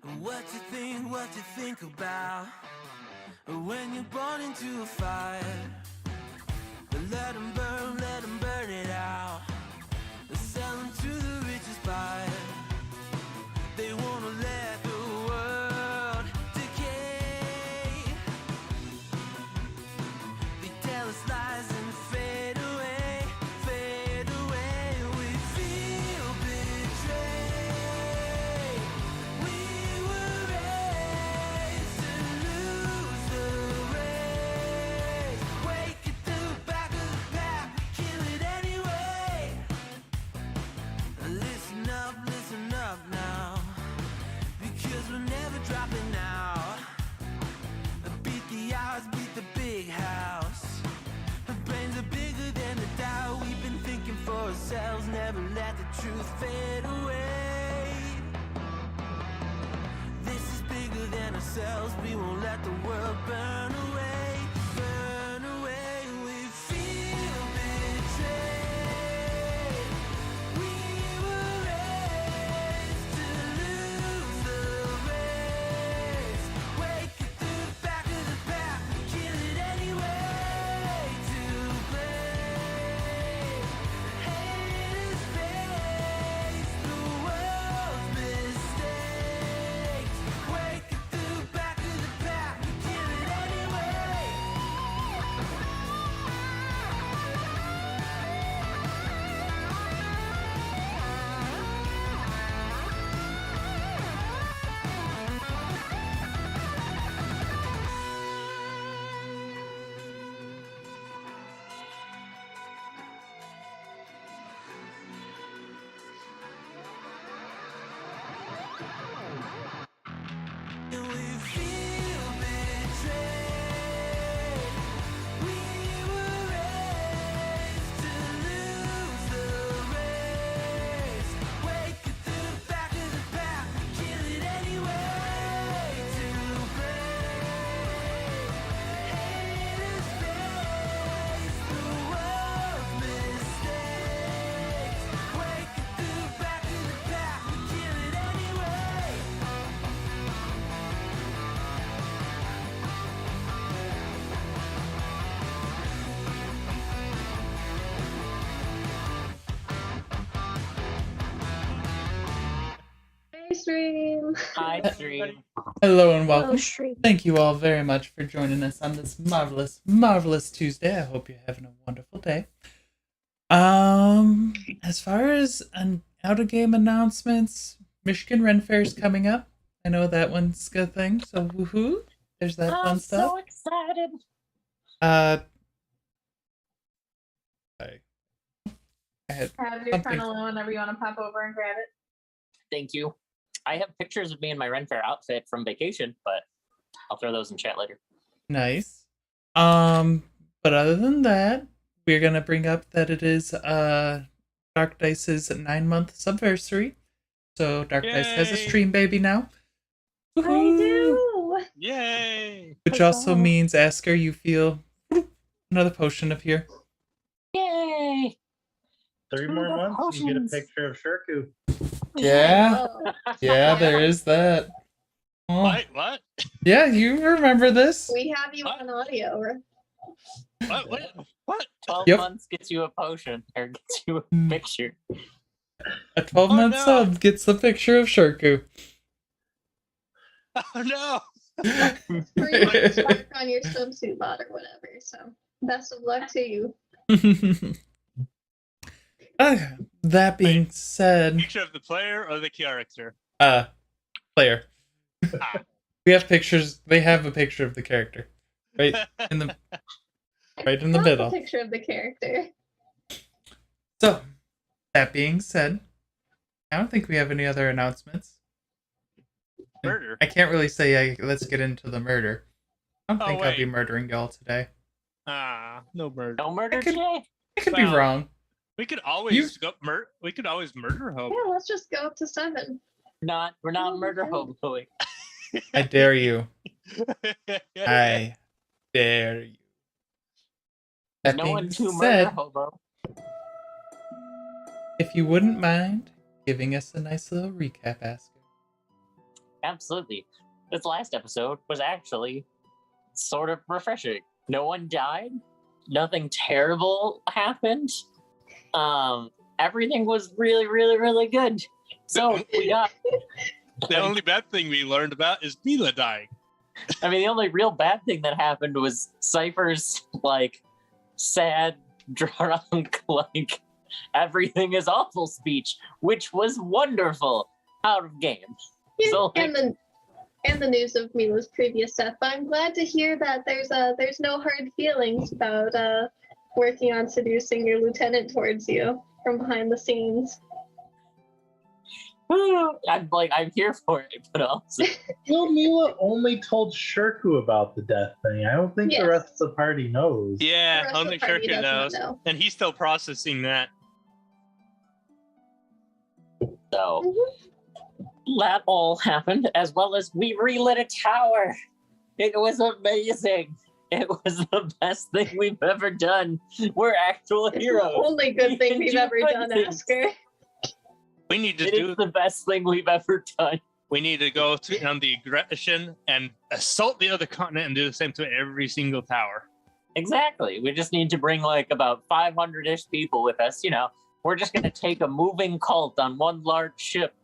What you think about when you're born into a fire? Let them burn it out. Sell them to the richest buyer. They wanna let the world decay. They tell us lies and fade away, fade away. We feel betrayed. We were raised to lose the race. Wake at the back of the pack, kill it anyway. Listen up now, because we're never dropping out. Beat the odds, beat the big house. Our brains are bigger than the doubt. We've been thinking for ourselves, never let the truth fade away. This is bigger than ourselves, we won't let the world burn away, burn away. We feel betrayed. We were raised to lose the race. Wake at the back of the pack, kill it anyway. To blame, haters face the world's mistakes. Wake at the back of the pack, kill it anyway. And we feel betrayed. We were raised to lose the race. Wake at the back of the pack, kill it anyway. To blame, haters face the world's mistakes. Wake at the back of the pack, kill it anyway. Hey, stream. Hi, stream. Hello and welcome. stream. Thank you all very much for joining us on this marvelous Tuesday. I hope you're having a wonderful day. As far as out of game announcements, Michigan Renfair is coming up. I know that one's a good thing. So woohoo! There's that fun I'm stuff. so excited. I had Have your something- tunnel whenever you want to pop over and grab it. Thank you. I have pictures of me in my Renfair outfit from vacation, but I'll throw those in chat later. Nice. But other than that, we're gonna bring up that it is Dark Dice's 9-month subversary. So Dark Dice has a Yay! stream baby now. I Woohoo! do. Yay! Which also means, Asker, you feel another potion appear. Yay! 3 Two more more months, you get a potions. picture of Shirku. Yeah, Oh, yeah, there is that. Oh. What? Yeah, you remember this? we have you What? on audio. What? 12 Yep. months gets you a potion, or gets you a Hmm. picture. A 12-month Oh, no. sub gets the picture of Shirku. Oh no! For your spark on your swimsuit bot or whatever. So best of luck to you. That being said, Picture of the player or the character? player. Ah. We have pictures. They have a picture of the character, right in the Not middle. A picture of the character. So, that being said, I don't think we have any other announcements. Murder. I can't really say let's get into the murder. I don't Oh, think I'll be wait. murdering y'all today. No murder. No murder I could- today? I could be Well, wrong. We could always We could always murder Hope. Yeah, let's just go up to 7. We're not murder hoboing. I dare you. I dare you. That No being one to said, murder hobo. if you wouldn't mind giving us a nice little recap, Asker. Absolutely. This last episode was actually sort of refreshing. No one died. Nothing terrible happened. Everything was really, really, really good. So we got. The only bad thing we learned about is Mila dying. I mean, the only real bad thing that happened was Cypher's like sad, drunk, like everything is awful speech, which was wonderful out of game. Yeah, So, like, and the news of Mila's previous death. But I'm glad to hear that there's no hard feelings about working on seducing your lieutenant towards you from behind the scenes. I'm here for it, but also Well, Mila only told Shirku about the death thing. I don't think Yes. the rest of the party knows. The Yeah, rest of only the party Shirkin does not knows. know. And he's still processing that. so Mhm. that all happened, as well as we relit a tower. It was amazing. It was the best thing we've ever done. We're actual It's the heroes. only good thing we've ever done, things. Asker. We need to It is the best thing we've ever done. We need to go on the aggression and assault the other continent and do the same to every single tower. Exactly. We just need to bring like about 500-ish people with us. You know, we're just going to take a moving cult on one large ship,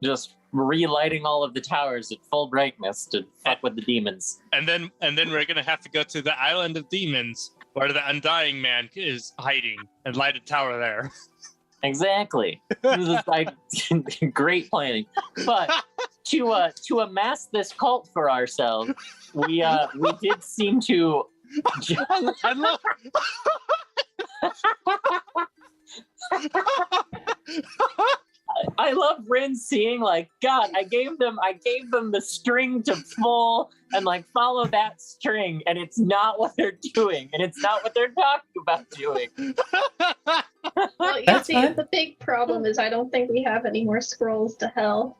just relighting all of the towers at full brightness to fuck with the demons. And then we're gonna have to go to the island of demons where the Undying Man is hiding and light a tower there. Exactly. This is like great planning. But to amass this cult for ourselves, we did seem to. I love. I love Rin seeing like, God, I gave them the string to pull and like follow that string, and it's not what they're doing, and it's not what they're talking about doing. Well, you That's see, fine. the big problem is I don't think we have any more scrolls to hell.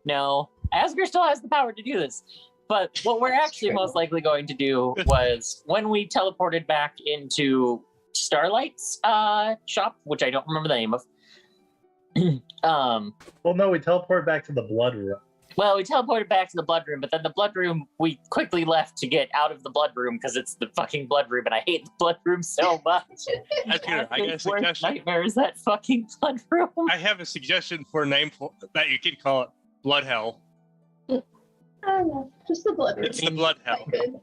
No, Asger still has the power to do this. But what we're That's actually true. most likely going to do was when we teleported back into Starlight's shop, which I don't remember the name of. Well, no, we teleport back to the blood room. Well, we teleported back to the blood room, but then the blood room, we quickly left to get out of the blood room because it's the fucking blood room, and I hate the blood room so much. That's good. I got a Asger's worst suggestion. nightmare is that fucking blood room. I have a suggestion for a name that you can call it Blood Hell. I don't know, just the blood room. It's the blood hell. Quite good.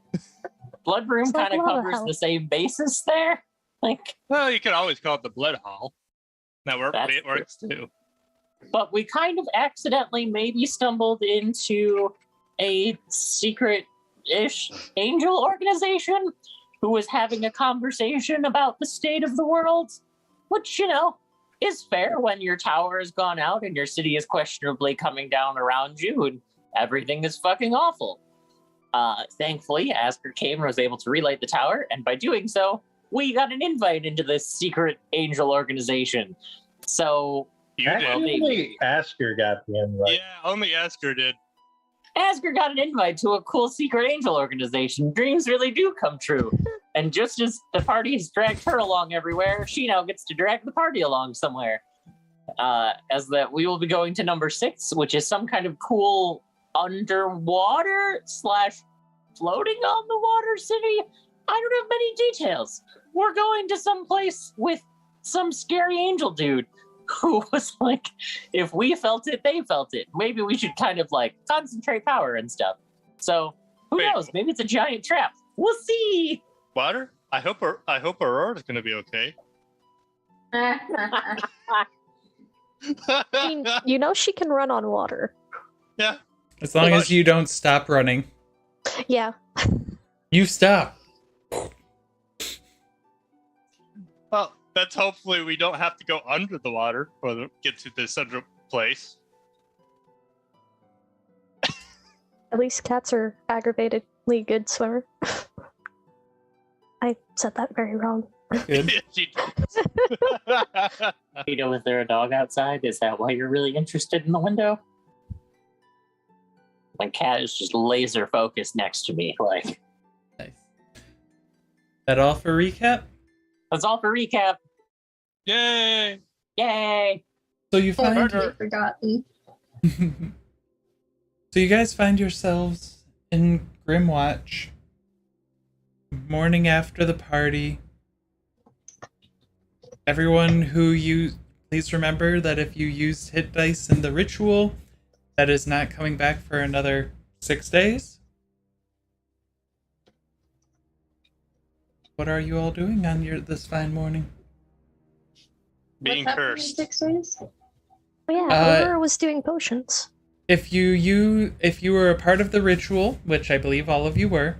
Blood room It's like kind of lava covers hell. the same basis there. Like, Well, you could always call it the Blood Hall. That's It works too. but we kind of accidentally maybe stumbled into a secret-ish angel organization who was having a conversation about the state of the world, which, you know, is fair when your tower has gone out and your city is questionably coming down around you and everything is fucking awful. Thankfully, Asker came and was able to relight the tower, and by doing so, we got an invite into this secret angel organization. So You did. Actually, Asker got the invite. Yeah, only Asker did. Asker got an invite to a cool secret angel organization. Dreams really do come true. And just as the party has dragged her along everywhere, she now gets to drag the party along somewhere. As that we will be going to number 6, which is some kind of cool underwater / floating on the water city. I don't have many details. We're going to some place with some scary angel dude who was like, if we felt it, they felt it. Maybe we should kind of like concentrate power and stuff. So who Wait. knows? Maybe it's a giant trap. We'll see. Water? I hope Aurora's gonna be okay. I mean, you know she can run on water. Yeah. As long as you don't stop running. Yeah. You stop. Well, that's hopefully we don't have to go under the water or get to this other place. At least cats are aggravatedly good swimmer. I said that very wrong. Good. She does. You know, is there a dog outside? Is that why you're really interested in the window? My cat is just laser focused next to me. Like, Nice. That all for recap? that's all for recap. Yay! Yay! So you Oh, find I've forgotten. So you guys find yourselves in Grimwatch, morning after the party. Everyone please remember that if you used hit dice in the ritual, that is not coming back for another 6 days. What are you all doing on this fine morning? Being What's happening in cursed. 6 days? Oh, yeah, Uh, Aurora was doing potions. If you were a part of the ritual, which I believe all of you were,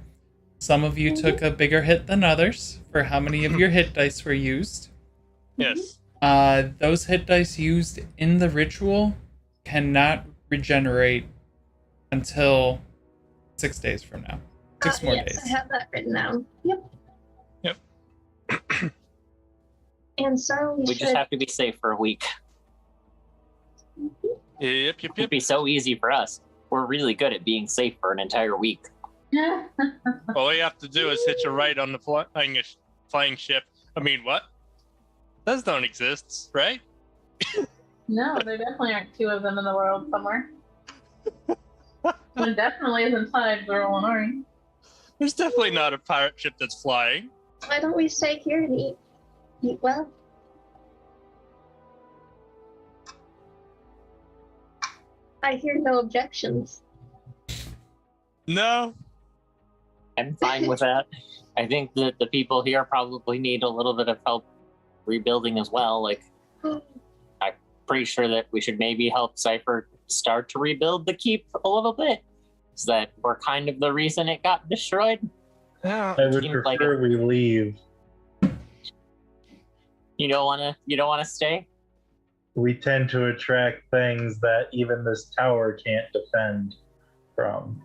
some of you took a bigger hit than others for how many of your hit dice were used. Yes. Those hit dice used in the ritual cannot regenerate until 6 days from now. 6 more yes, days. I have that written down. Yep. Yep. And so we We should. just have to be safe for a week. Yep. It'd be so easy for us. We're really good at being safe for an entire week. All you have to do is hitch a ride on the flying ship. I mean, what? Those don't exist, right? No, there definitely aren't two of them in the world somewhere. One definitely is inside the Rola. There's definitely not a pirate ship that's flying. Why don't we stay here and eat well? I hear no objections. No. I'm fine with that. I think that the people here probably need a little bit of help rebuilding as well. Like, I'm pretty sure that we should maybe help Cypher start to rebuild the keep a little bit, so that we're kind of the reason it got destroyed. Yeah. I would Seems prefer we leave. You don't wanna stay? We tend to attract things that even this tower can't defend from.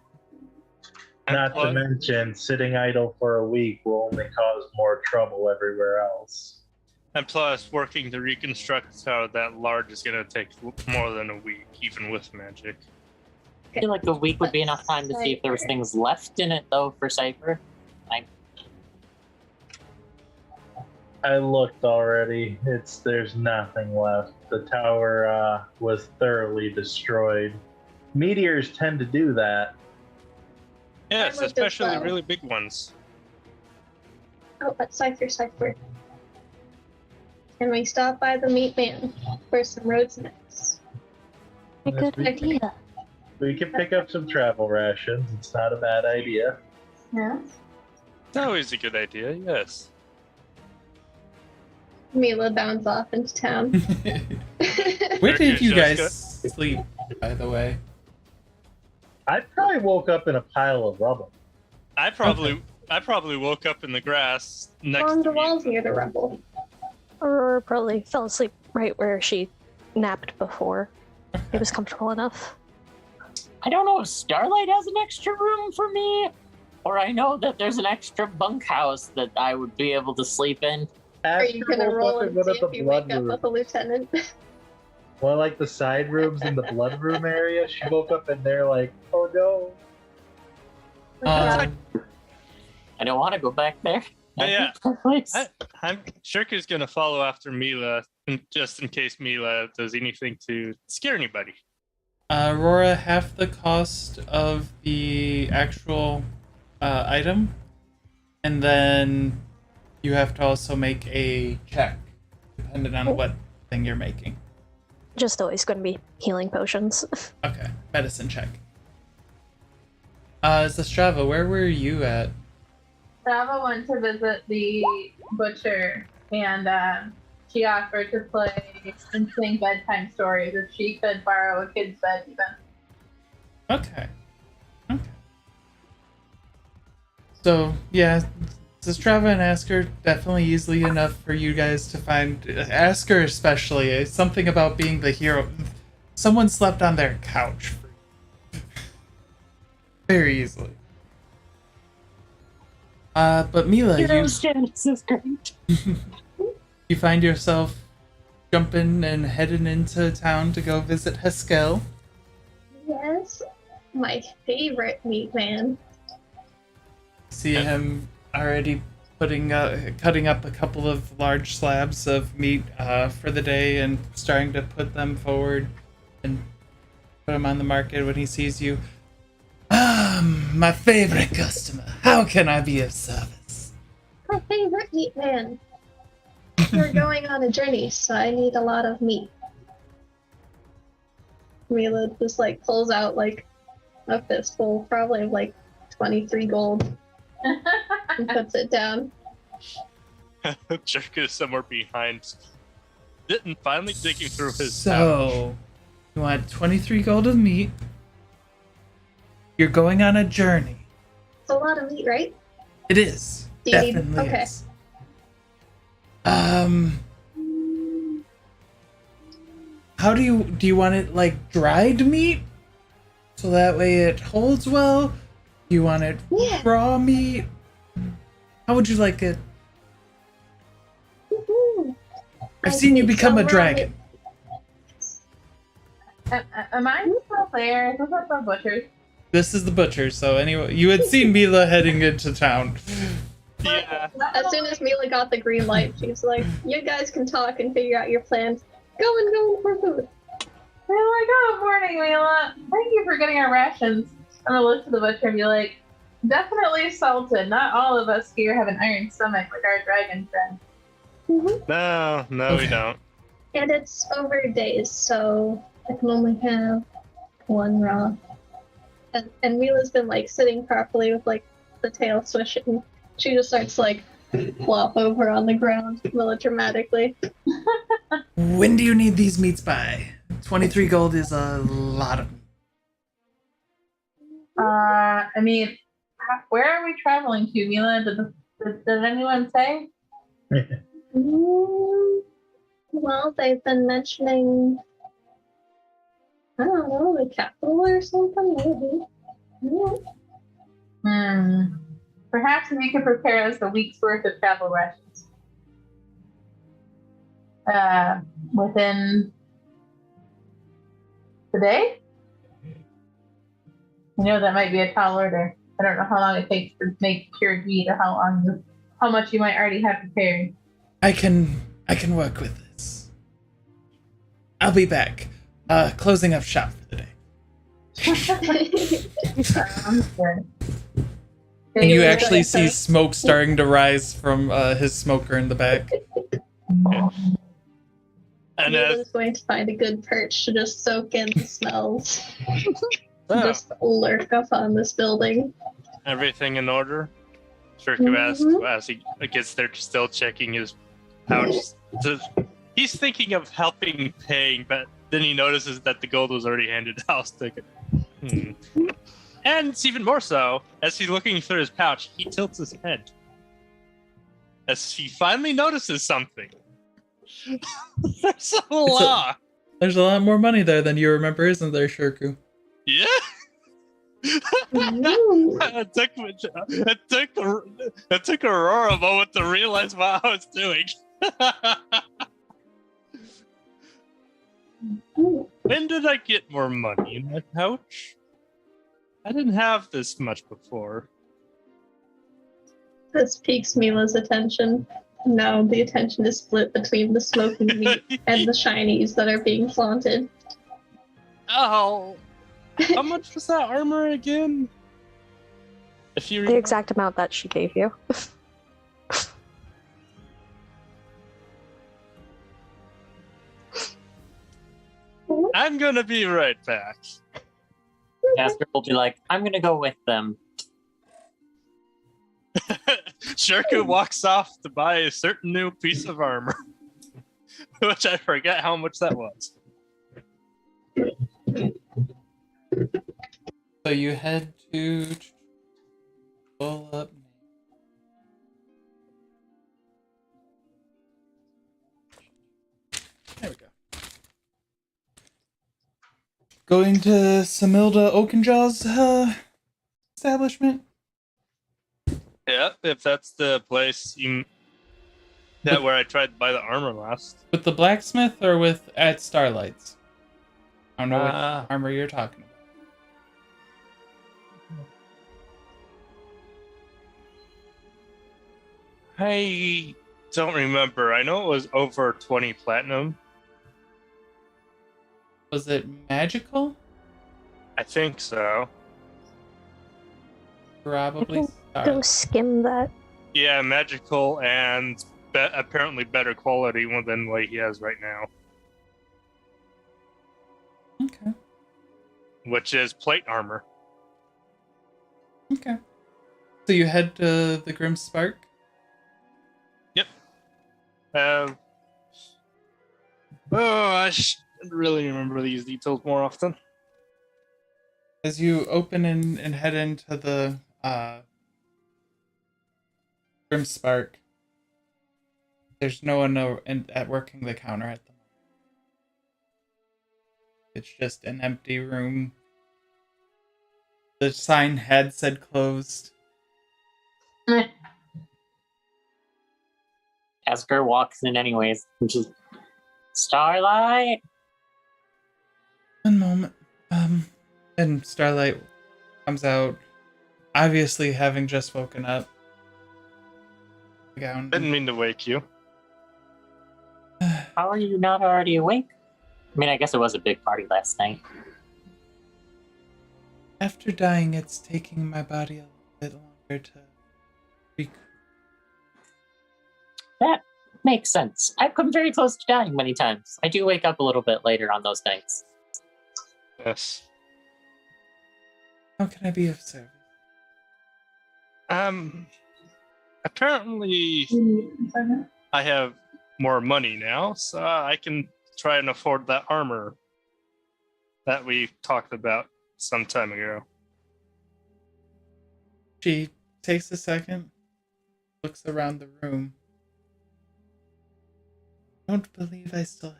Not to mention, sitting idle for a week will only cause more trouble everywhere else. And plus, working to reconstruct a tower that large is going to take more than a week, even with magic. I feel like a week would be enough time to see if there was things left in it, though, for Cypher. I looked already. There's nothing left. The tower was thoroughly destroyed. Meteors tend to do that. Yes, I looked as especially well. really big ones. Oh, but Cypher. Can we stop by the meat man for some road snacks? A good Yes, idea. We can pick up some travel rations. It's not a bad idea. Yeah. It's always a good idea, yes. Mila bounds off into town. Where did you Jessica? guys sleep, by the way? I probably woke up in a pile of rubble. I probably woke up in the grass next On to the me. walls near the rubble. Aurora probably fell asleep right where she napped before. It was comfortable enough. I don't know if Starlight has an extra room for me, or I know that there's an extra bunkhouse that I would be able to sleep in. Are you Aster gonna woke roll up in and one see of the if you blood wake up rooms. with a lieutenant? One of like the side rooms in the blood room area. She woke up in there like, oh no. Um, I don't want to go back there. Yeah. Place. I'm Shirku's going to follow after Mila, just in case Mila does anything to scare anybody. Aurora, half the cost of the actual item, and then you have to also make a check, depending on what thing you're making. Just always going to be healing potions. Okay, medicine check. Zastrava, where were you at? Sava went to visit the butcher, and she offered to play and sing bedtime stories if she could borrow a kid's bed even. Okay. So, yeah, Zastrava and Asker, definitely easily enough for you guys to find. Asker especially, it's something about being the hero. Someone slept on their couch. Very easily. But Mila, Hero status is great. you find yourself jumping and heading into town to go visit Haskell. Yes, my favorite meat man. See him already cutting up a couple of large slabs of meat for the day and starting to put them forward and put them on the market when he sees you. My favorite customer. How can I be of service? My favorite meat man. We're going on a journey, so I need a lot of meat. Mila just like pulls out like a fistful, probably of like 23 gold, and puts it down. Jerk is somewhere behind. Didn't finally digging through his So, you want 23 gold of meat. You're going on a journey. It's a lot of meat, right? It is. Do you need- Definitely okay. is. How do you want it like dried meat? So that way it holds well? Do you want it Yeah. raw meat? How would you like it? Woohoo. I've I seen you need become some a raw dragon. Am I still there? Is this the butcher's? This is the butcher, so anyway, you had seen Mila heading into town. Yeah. As soon as Mila got the green light, she's like, "You guys can talk and figure out your plans. Go for food." They're like, "Oh, morning, Mila. Thank you for getting our rations." I'm gonna look to the butcher and be like, "Definitely salted. Not all of us here have an iron stomach like our dragon friend." No, we Okay. don't. And it's over days, so I can only have one raw. And Mila's been like sitting properly with like the tail swishing. She just starts like flop over on the ground melodramatically. When do you need these meats by? 23 gold is a lot of. I mean, where are we traveling to, Mila? Did anyone say? Well, they've been mentioning, I don't know, the capital or something, maybe. Yeah. Perhaps if you could prepare us a week's worth of travel rations. Within today? I know that might be a tall order. I don't know how long it takes to make cured meat or how much you might already have prepared. I can work with this. I'll be back. Closing up shop for the day. Good. And you Yeah, actually that's see right. smoke starting to rise from his smoker in the back. And Mila's going to find a good perch to just soak in the smells. oh, Just lurk up on this building. everything in order? Shirku asks as he gets there, still checking his pouch. He's thinking of helping paying, but then he notices that the gold was already handed out. And it's even more so, as he's looking through his pouch, he tilts his head. As he finally notices something. There's a lot. There's a lot more money there than you remember, isn't there, Shirku? Yeah. Ooh. It took Aurora a moment to realize what I was doing. When did I get more money in my pouch? I didn't have this much before. This piques Mila's attention. Now the attention is split between the smoking meat and the shinies that are being flaunted. Oh, how much was that armor again? If you The exact amount that she gave you. I'm gonna be right back. Jasper will be like, I'm gonna go with them. Shirku walks off to buy a certain new piece of armor, which I forget how much that was. So you head to pull up. There we go. Going to Samilda Oakenjaw's establishment. Yeah, if that's the place that where I tried to buy the armor last. With the blacksmith or with at Starlight's? I don't know which Ah. armor you're talking about. I don't remember. I know it was over 20 platinum. Was it magical? I think so. probably Go skim that. Yeah, magical and apparently better quality than what he has right now, Okay. which is plate armor. Okay. So you head to the Grim Spark? Yep. I should really remember these details more often. As you open and head into the Grim Spark, there's no one at working the counter at the moment. It's just an empty room. The sign had said closed. Esker walks in anyways, which is Starlight. One moment. And Starlight comes out, obviously having just woken up. Gown. Didn't mean to wake you. How are you not already awake? I mean, I guess it was a big party last night. After dying, it's taking my body a little bit longer to recoup. That makes sense. I've come very close to dying many times. I do wake up a little bit later on those nights. Yes. How can I be of service? Apparently I have more money now, so I can try and afford that armor that we talked about some time ago. She takes a second, looks around the room. I don't believe I still have.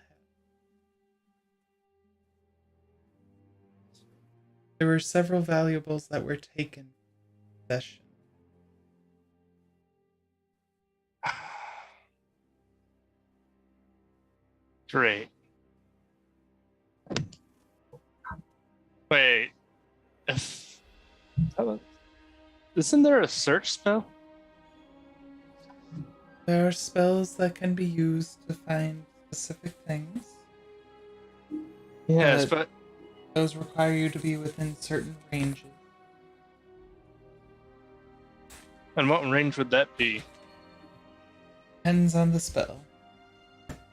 There were several valuables that were taken from possession. Great. Wait. Isn't there a search spell? There are spells that can be used to find specific things. Yes, but those require you to be within certain ranges. and what range would that be? Depends on the spell.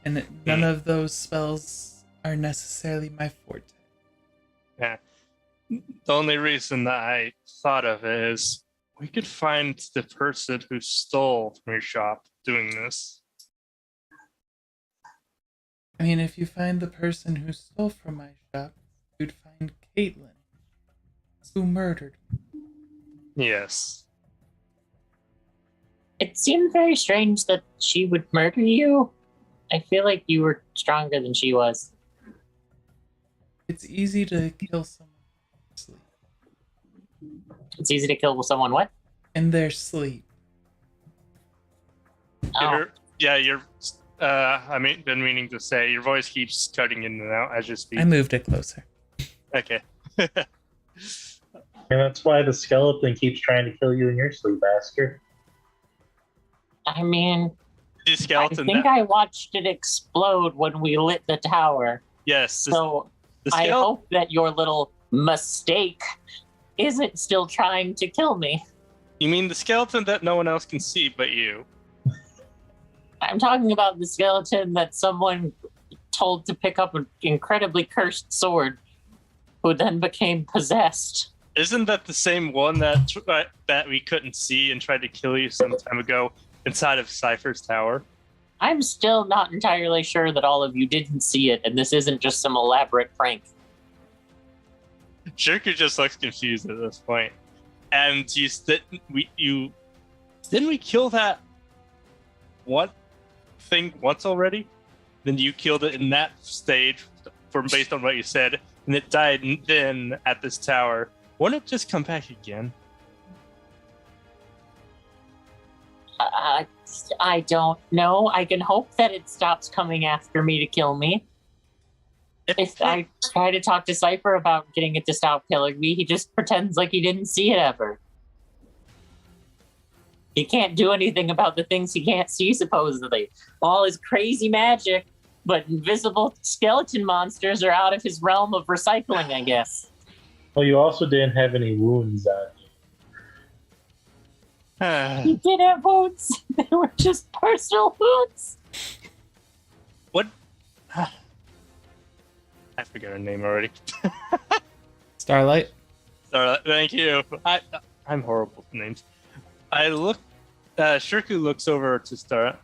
And none of those spells are necessarily my forte. Yeah. The only reason that I thought of it is we could find the person who stole from your shop doing this. I mean, if you find the person who stole from my shop, you'd find Caitlin, who murdered me. Yes. It seemed very strange that she would murder you. I feel like you were stronger than she was. It's easy to kill someone in their sleep. It's easy to kill someone what? In their sleep. Oh, Been meaning to say, your voice keeps cutting in and out as you speak. I moved it closer. Okay. And that's why the skeleton keeps trying to kill you in your sleep, Asker. I mean, The I skeleton. think I watched it explode when we lit the tower. Yes. So the I skeleton. hope that your little mistake isn't still trying to kill me. You mean the skeleton that no one else can see but you? I'm talking about the skeleton that someone told to pick up an incredibly cursed sword, who then became possessed. Isn't that the same one that we couldn't see and tried to kill you some time ago inside of Cypher's tower? I'm still not entirely sure that all of you didn't see it, and this isn't just some elaborate prank. Jerker just looks confused at this point. And didn't we kill that one thing once already? Then you killed it in that stage based on what you said, and it died then at this tower. Wouldn't it just come back again? I don't know. I can hope that it stops coming after me to kill me. If I try to talk to Cypher about getting it to stop killing me, he just pretends like he didn't see it ever. He can't do anything about the things he can't see, supposedly. All his crazy magic, but invisible skeleton monsters are out of his realm of recycling, I guess. Well, you also didn't have any wounds on you. You did have hoots. They were just personal hoots. What? I forgot her name already. Starlight. Starlight, thank you. I'm horrible with names. Shirku looks over to Starlight.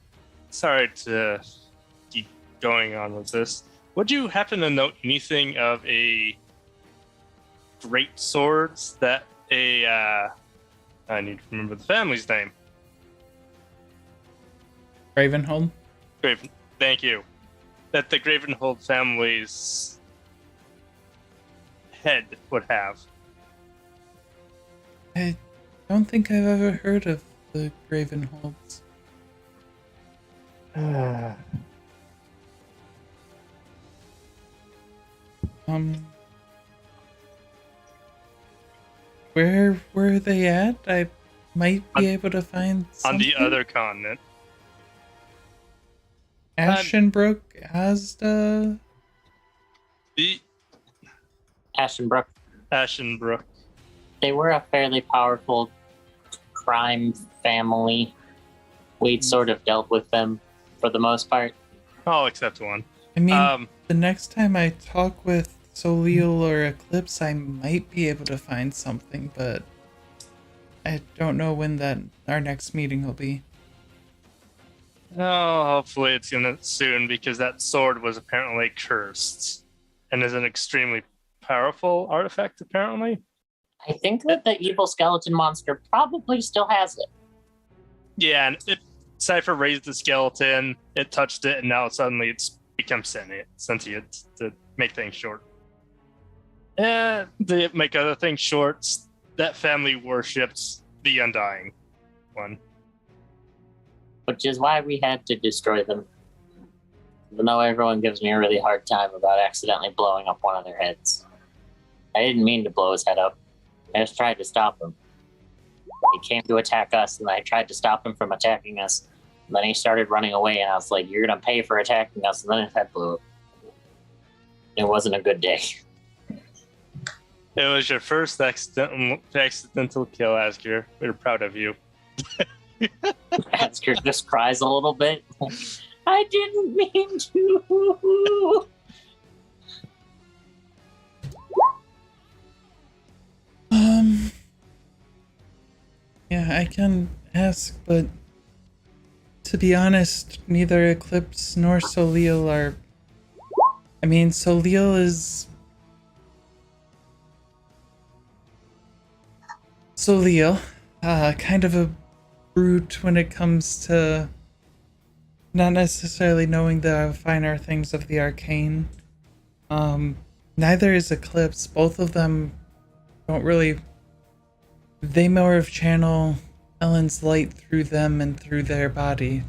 Sorry to keep going on with this. Would you happen to know anything of a great swords that I need to remember the family's name. Ravenhold? Thank you. That the Gravenhold family's head would have. I don't think I've ever heard of the Gravenholds. Where were they at? I might be able to find something. On the other continent. Ashenbrook, Asda? Ashenbrook. They were a fairly powerful crime family. We'd sort of dealt with them for the most part. Oh, except one. I mean, the next time I talk with Soleil or Eclipse, I might be able to find something, but I don't know when our next meeting will be. Oh, hopefully it's gonna soon, because that sword was apparently cursed and is an extremely powerful artifact, apparently. I think that the evil skeleton monster probably still has it. Yeah, and Cypher raised the skeleton, it touched it, and now suddenly it's become sentient to make things short. They make other things short. That family worships the Undying one. Which is why we had to destroy them. Even though everyone gives me a really hard time about accidentally blowing up one of their heads. I didn't mean to blow his head up. I just tried to stop him. He came to attack us, and I tried to stop him from attacking us. And then he started running away, and I was like, "You're gonna pay for attacking us," and then his head blew up. It wasn't a good day. It was your first accidental kill, Asker. We're proud of you. Asker just cries a little bit. I didn't mean to. Yeah, I can ask, but to be honest, neither Eclipse nor Soleil are... I mean, Soleil is... Soleil, kind of a brute when it comes to not necessarily knowing the finer things of the arcane. Neither is Eclipse. Both of them don't really... They more of channel Ellen's light through them and through their body.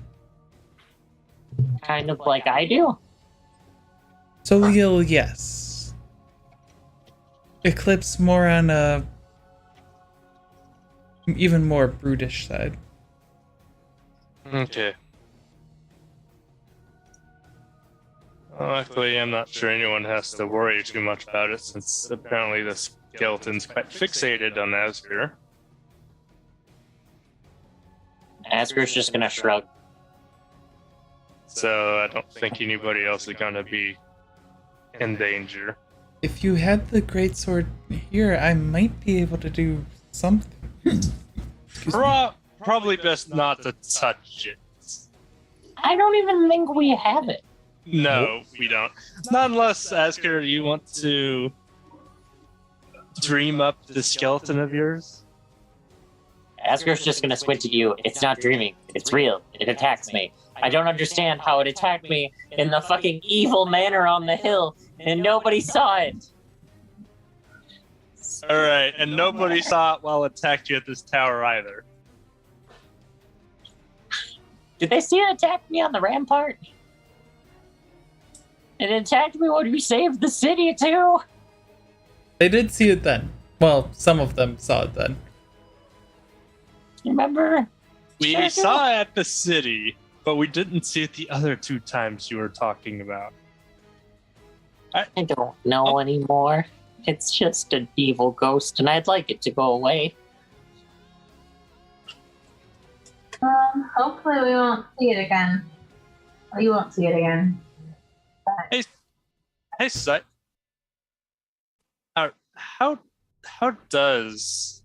Kind of like I do. Soleil, yes. Eclipse more on a even more brutish side. Okay. Well, luckily, I'm not sure anyone has to worry too much about it, since apparently the skeleton's quite fixated on Asker. Asker's just gonna shrug. So I don't think anybody else is gonna be in danger. If you had the greatsword here, I might be able to do something. Probably best not to touch it. I don't even think we have it. No, we don't. Not unless, Asker, you want to dream up the skeleton of yours. Asker's just gonna squint at you. It's not dreaming. It's real. It attacks me. I don't understand how it attacked me in the fucking evil manor on the hill, and nobody saw it. Alright, and nobody saw it while it attacked you at this tower either. Did they see it attack me on the rampart? It attacked me when we saved the city, too. They did see it then. Well, some of them saw it then. Remember? We saw it at the city, but we didn't see it the other 2 times you were talking about. I don't know anymore. It's just an evil ghost, and I'd like it to go away. hopefully we won't see it again. Well, you won't see it again. Hey, how does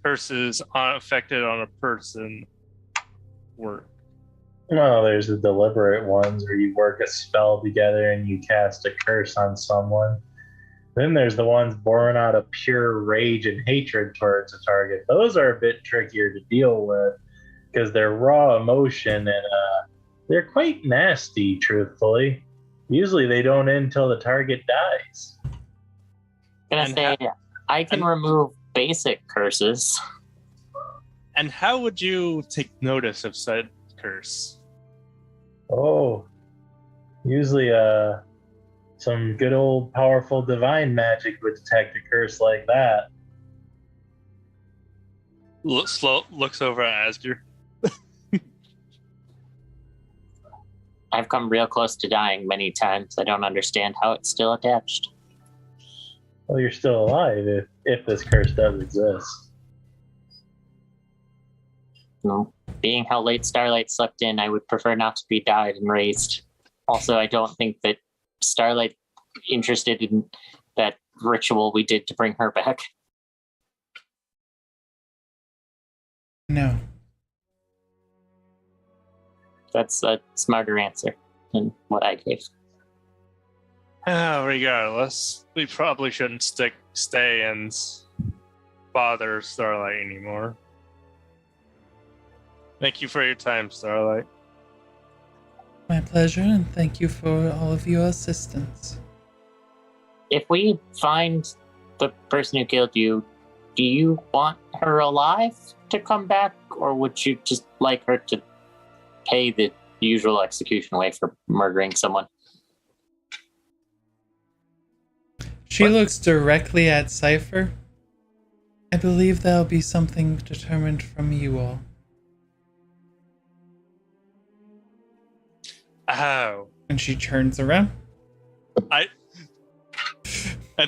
curses affected on a person work? Well, there's the deliberate ones where you work a spell together and you cast a curse on someone. Then there's the ones born out of pure rage and hatred towards a target. Those are a bit trickier to deal with because they're raw emotion and they're quite nasty, truthfully. Usually they don't end until the target dies. I can remove basic curses. And how would you take notice of said curse? Oh, usually some good old powerful divine magic would detect a curse like that. Looks over at Asger. I've come real close to dying many times. I don't understand how it's still attached. Well, you're still alive if this curse does exist. No. Being how late Starlight slept in, I would prefer not to be died and raised. Also, I don't think that Starlight interested in that ritual we did to bring her back. No. That's a smarter answer than what I gave. Regardless, we probably shouldn't stay and bother Starlight anymore. Thank you for your time, Starlight. My pleasure, and thank you for all of your assistance. If we find the person who killed you, do you want her alive to come back, or would you just like her to pay the usual execution way for murdering someone? She looks directly at Cypher. I believe there'll be something determined from you all. Oh. And she turns around. And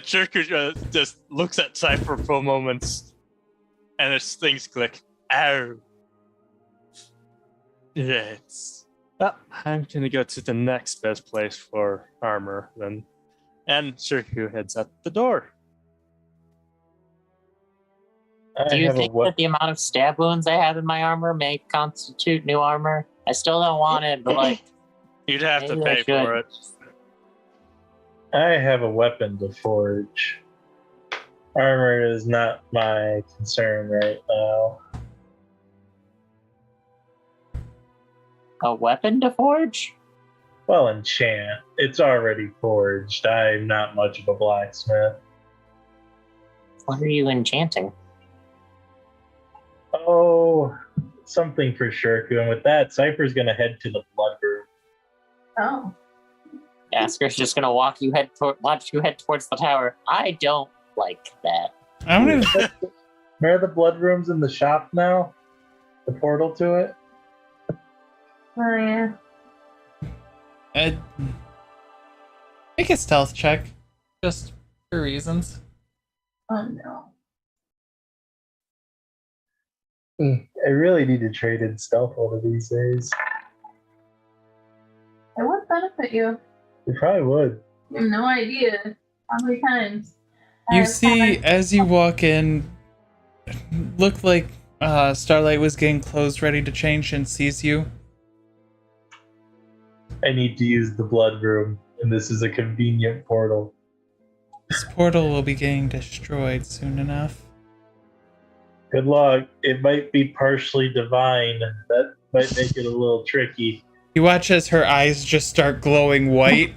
Shirker just looks at Cypher for a moment, and his things click. Ow. Yes. I'm gonna go to the next best place for armor then. And Shirku heads out the door. Do you think that the amount of stab wounds I have in my armor may constitute new armor? I still don't want it, but you'd have to maybe pay for it. I have a weapon to forge. Armor is not my concern right now. A weapon to forge? Well, enchant. It's already forged. I'm not much of a blacksmith. What are you enchanting? Oh, something for Shirku. And with that, Cypher's going to head to the blood room. Oh. Asker's just gonna watch you head towards the tower. I don't like that. I don't even... Where are the blood rooms in the shop now? The portal to it? Oh, yeah. Make a stealth check. Just for reasons. Oh, no. I really need to trade in stealth one of these days. It would benefit you. You probably would. You have no idea how many times. You see, as you walk in, look like Starlight was getting clothes ready to change and sees you. I need to use the blood room, and this is a convenient portal. This portal will be getting destroyed soon enough. Good luck. It might be partially divine. That might make it a little tricky. You watch as her eyes just start glowing white.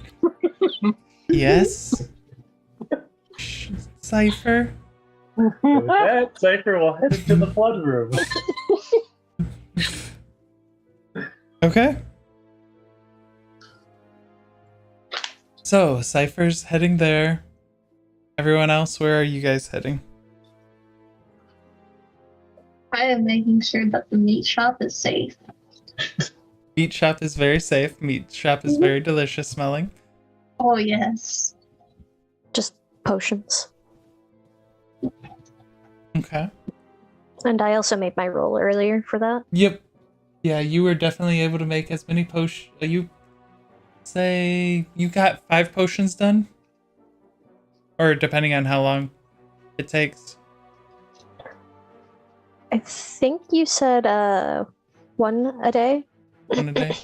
Yes? Cypher? With that, Cypher will head into the blood room. Okay. So, Cypher's heading there. Everyone else, where are you guys heading? I am making sure that the meat shop is safe. Meat shop is very safe. Meat shop is very delicious smelling. Oh, yes. Just potions. Okay. And I also made my roll earlier for that. Yep. Yeah, you were definitely able to make as many potions. You say you got 5 potions done? Or depending on how long it takes. I think you said 1 a day. 1 a day?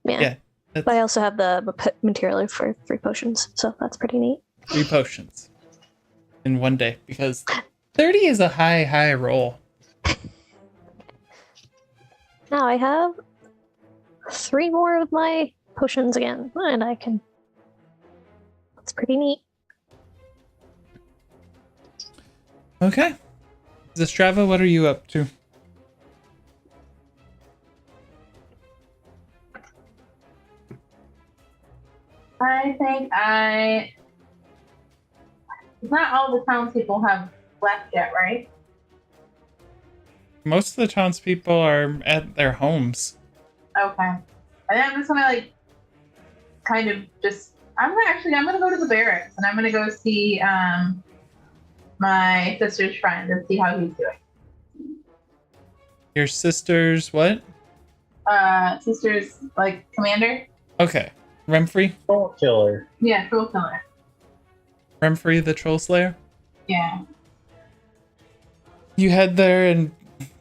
Yeah. That's But I also have the material for 3 potions, so that's pretty neat. 3 potions in 1 day, because 30 is a high roll. Now I have 3 more of my potions again, and I can. That's pretty neat. Okay. Zastrava, what are you up to? I think not all the townspeople have left yet, right? Most of the townspeople are at their homes. Okay. I think I'm just gonna kind of just. I'm gonna go to the barracks and I'm gonna go see my sister's friend and see how he's doing. Your sister's what? Sister's commander. Okay. Remfrey? Troll killer. Yeah, troll killer. Remfrey, the troll slayer? Yeah. You head there, and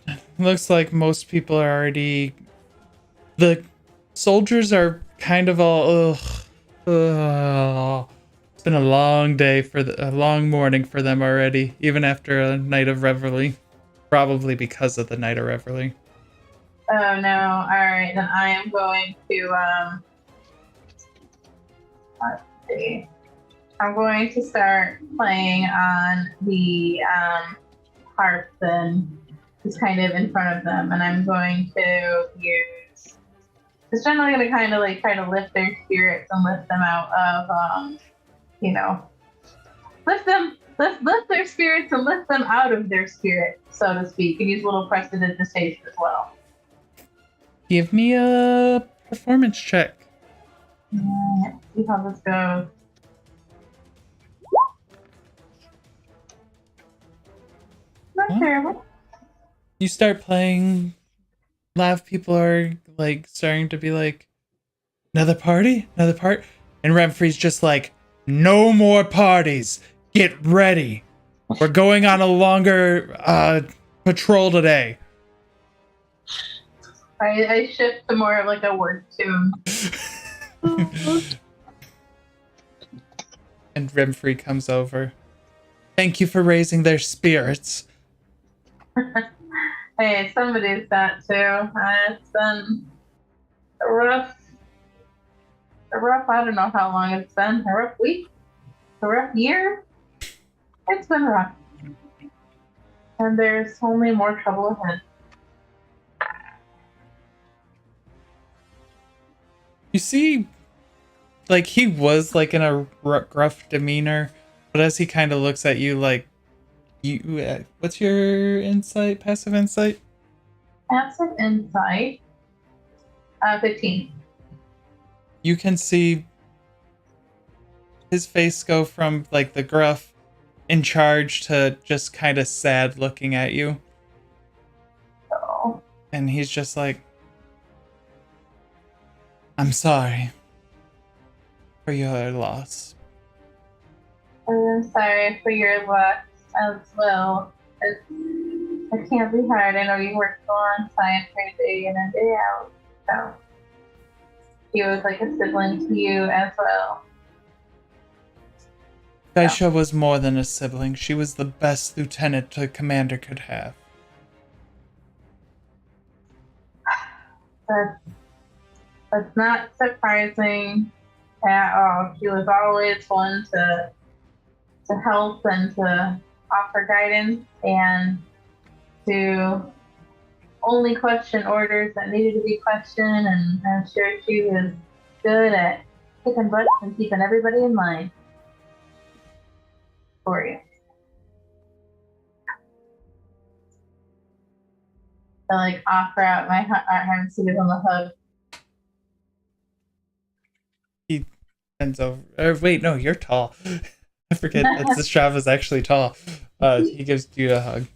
it looks like most people are already. The soldiers are kind of all. Ugh. It's been a long day a long morning for them already, even after a night of revelry. Probably because of the night of revelry. Oh no! All right, then I am going to let's see. I'm going to start playing on the harp then, just kind of in front of them, and I'm going to use. It's generally going to kind of try to lift their spirits and lift them out of lift their spirits and lift them out of their spirit, so to speak, and use a little prestidigitation as well. Give me a performance check. Let's see how this goes. Not terrible. You start playing. A lot of people are starting to be like, another party? Another part? And Remfrey's just like, no more parties. Get ready. We're going on a longer patrol today. I shift to more of a word tune. And Remfrey comes over. Thank you for raising their spirits. Hey, somebody's got to. It's been a rough, I don't know how long it's been. A rough week? A rough year? It's been rough. And there's only more trouble ahead. You see, he was in a gruff demeanor, but as he kind of looks at you what's your insight, passive insight? Passive insight, 15. You can see his face go from the gruff in charge to just kind of sad looking at you. Oh. And he's just like, I'm sorry for your loss. I'm sorry for your loss as well. It can't be hard. I know you work a long time for day in and day out. So he was like a sibling to you as well. Daisha was more than a sibling. She was the best lieutenant a commander could have. That's not surprising at all. She was always one to help and to offer guidance and to only question orders that needed to be questioned, and I'm sure she was good at kicking butts and keeping everybody in line for you. I offer out my hands to give him a hug. He bends over. Wait, no, you're tall. I forget that Strava's actually tall. He gives you a hug.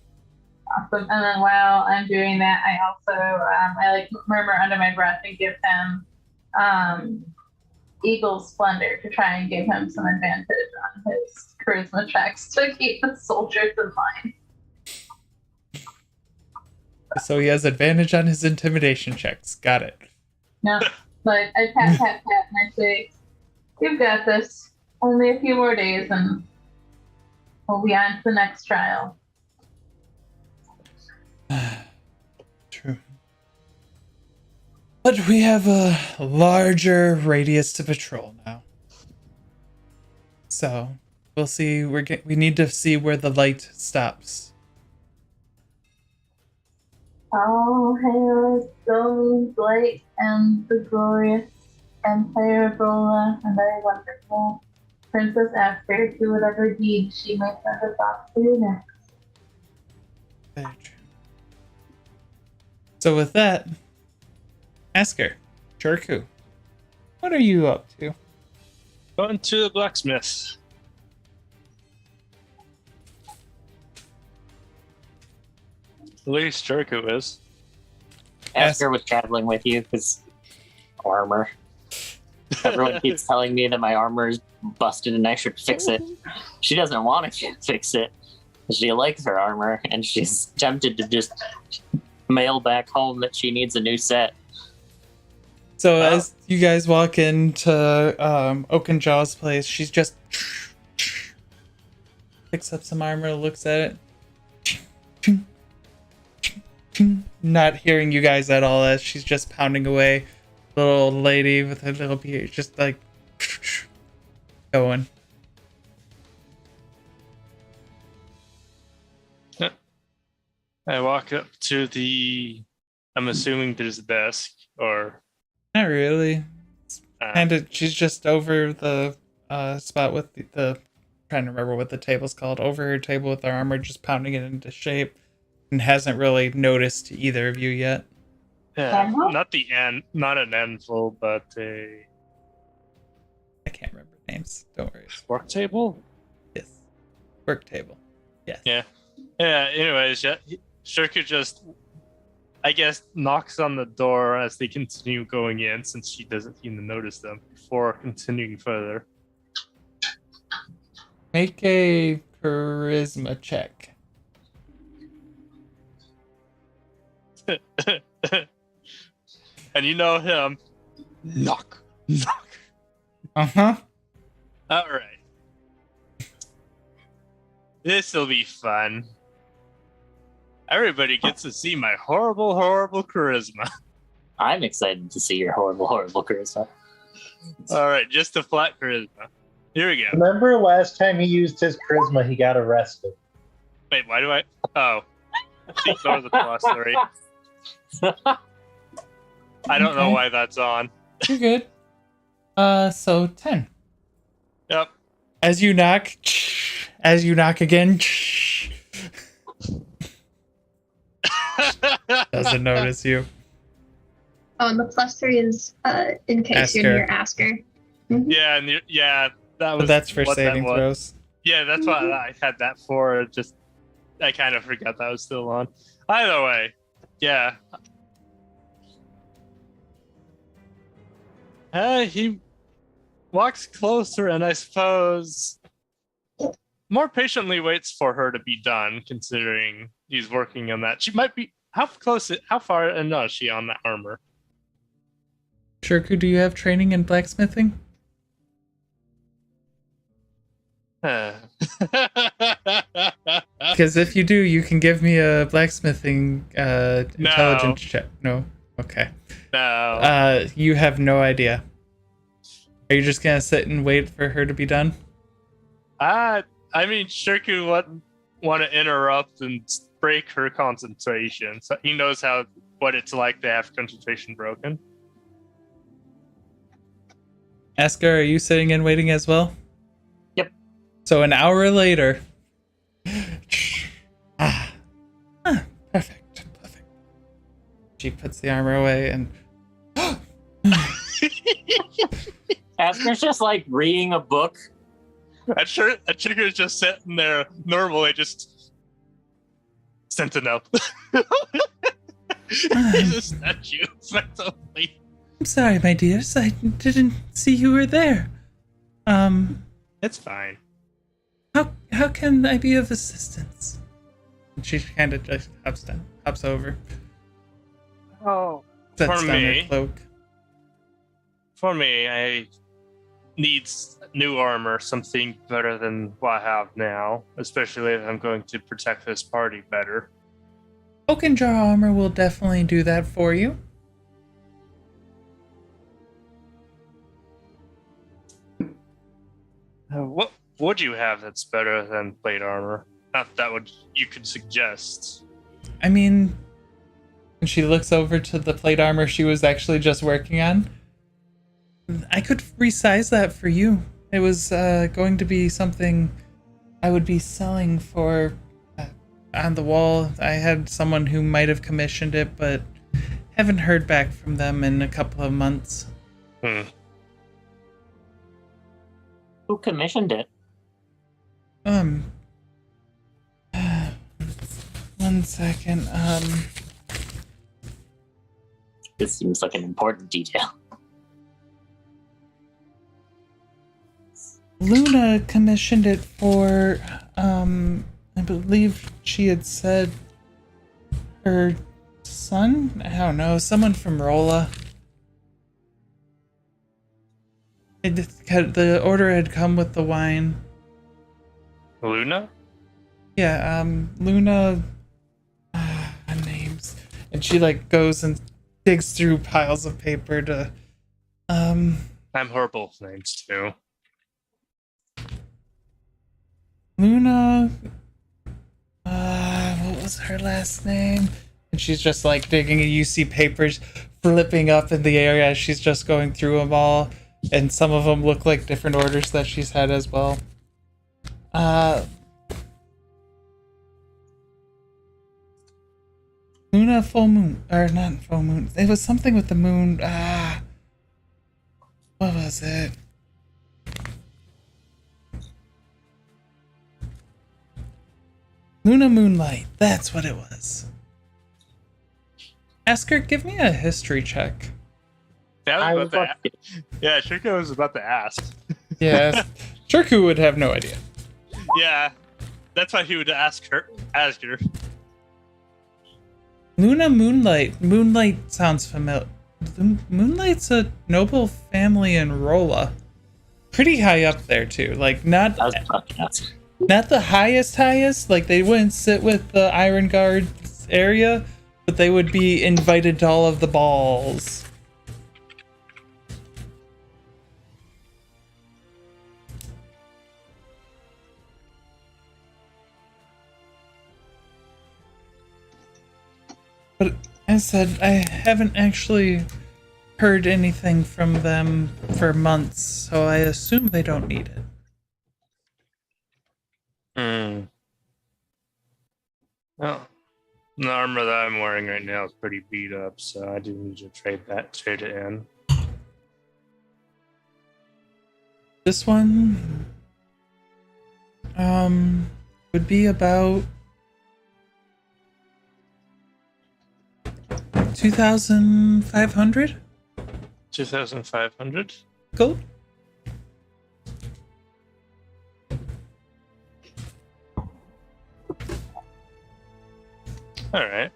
Awesome. And then while I'm doing that, I also I like murmur under my breath and give him Eagle's Splendor to try and give him some advantage on his charisma checks to keep the soldiers in line. So he has advantage on his intimidation checks. Got it. No, but I pat, and I say, "You've got this. Only a few more days, and we'll be on to the next trial." True. But we have a larger radius to patrol now. So we'll see. We need to see where the light stops. All hail those light and the glorious Empire of Rola and our wonderful Princess Aster to whatever deed she might send us off to do next. Very true. So with that, Asker, Jorku, what are you up to? Going to the blacksmith. At least Jerko is. Asker was traveling with you because armor. Everyone keeps telling me that my armor is busted and I should fix it. She doesn't want to fix it. She likes her armor and she's tempted to just mail back home that she needs a new set. So as you guys walk into Oakenjaw's place, she's just picks up some armor, looks at it. Not hearing you guys at all as she's just pounding away. Little old lady with her little beard, just like going. I walk up to I'm assuming there's a desk, or Not really. Kind of. She's just over the spot with the trying to remember what the table's called. Over her table with her armor, just pounding it into shape, and hasn't really noticed either of you yet. yeah, not an anvil, but a I can't remember names. Don't worry. work table. Yes. Work table. Yes. Yeah. Yeah. Anyways, Shirku just, I guess, knocks on the door as they continue going in, since she doesn't even notice them before continuing further. Make a charisma check. And you know him. Knock. Uh-huh. All right. This'll be fun. Everybody gets to see my horrible, horrible charisma. I'm excited to see your horrible, horrible charisma. All right, just a flat charisma. Here we go. Remember last time he used his charisma, he got arrested. Wait, why do I? Oh, I think that was a +3. I don't know why that's on. You're good. So 10. Yep. As you knock again, doesn't notice you. Oh, and the +3 is in case you're near Asker. Mhm. Yeah, and that was. But that's for what that saving was. throws. Yeah, that's what I had that for. Just I kind of forgot that was still on. Either way, yeah. He walks closer, and I suppose more patiently waits for her to be done, considering he's working on that. She might be how far is she on that armor? Shirku, do you have training in blacksmithing? Because if you do, you can give me a blacksmithing intelligence check. No? Okay. No. You have no idea. Are you just gonna sit and wait for her to be done? I mean, Shirku wouldn't want to interrupt and break her concentration. So he knows what it's like to have concentration broken. Asker, are you sitting and waiting as well? Yep. So an hour later. Perfect. She puts the armor away and Asker's just like reading a book. A Shirku is just sitting there normally, just Sentinel. He's a statue, effectively. I'm sorry, my dears. I didn't see you were there. It's fine. How can I be of assistance? And she kind of just hops over. Oh, Sets for down me, her cloak. For me, I need new armor, something better than what I have now, especially if I'm going to protect this party better. Oaken Jar armor will definitely do that for you. What would you have that's better than plate armor? Not that would you could suggest. I mean, when she looks over to the plate armor she was actually just working on, I could resize that for you. It was going to be something I would be selling for on the wall. I had someone who might have commissioned it, but haven't heard back from them in a couple of months. Who commissioned it? One second. This seems like an important detail. Luna commissioned it for, I believe she had said her son? I don't know, someone from Rola. The order had come with the wine. Luna? Yeah, Luna, names. And she, like, goes and digs through piles of paper to, I'm horrible with names, too. Luna, what was her last name? And she's just like digging, and you see papers flipping up in the air as she's just going through them all, and some of them look like different orders that she's had as well. Luna full moon, or not full moon. It was something with the moon. What was it? Luna Moonlight, that's what it was. Asker, give me a history check. I was about to yeah, Shirko was about to ask. Yeah, Shirku would have no idea. Yeah, that's why he would ask her. Luna Moonlight. Moonlight sounds familiar. Moonlight's a noble family in Rola. Pretty high up there too. Like not the highest. Like they wouldn't sit with the Iron Guards area, but they would be invited to all of the balls. But as I said, I haven't actually heard anything from them for months, so I assume they don't need it. Well, the armor that I'm wearing right now is pretty beat up, so I do need to trade it in. This one would be about 2,500 2,500 gold. All right,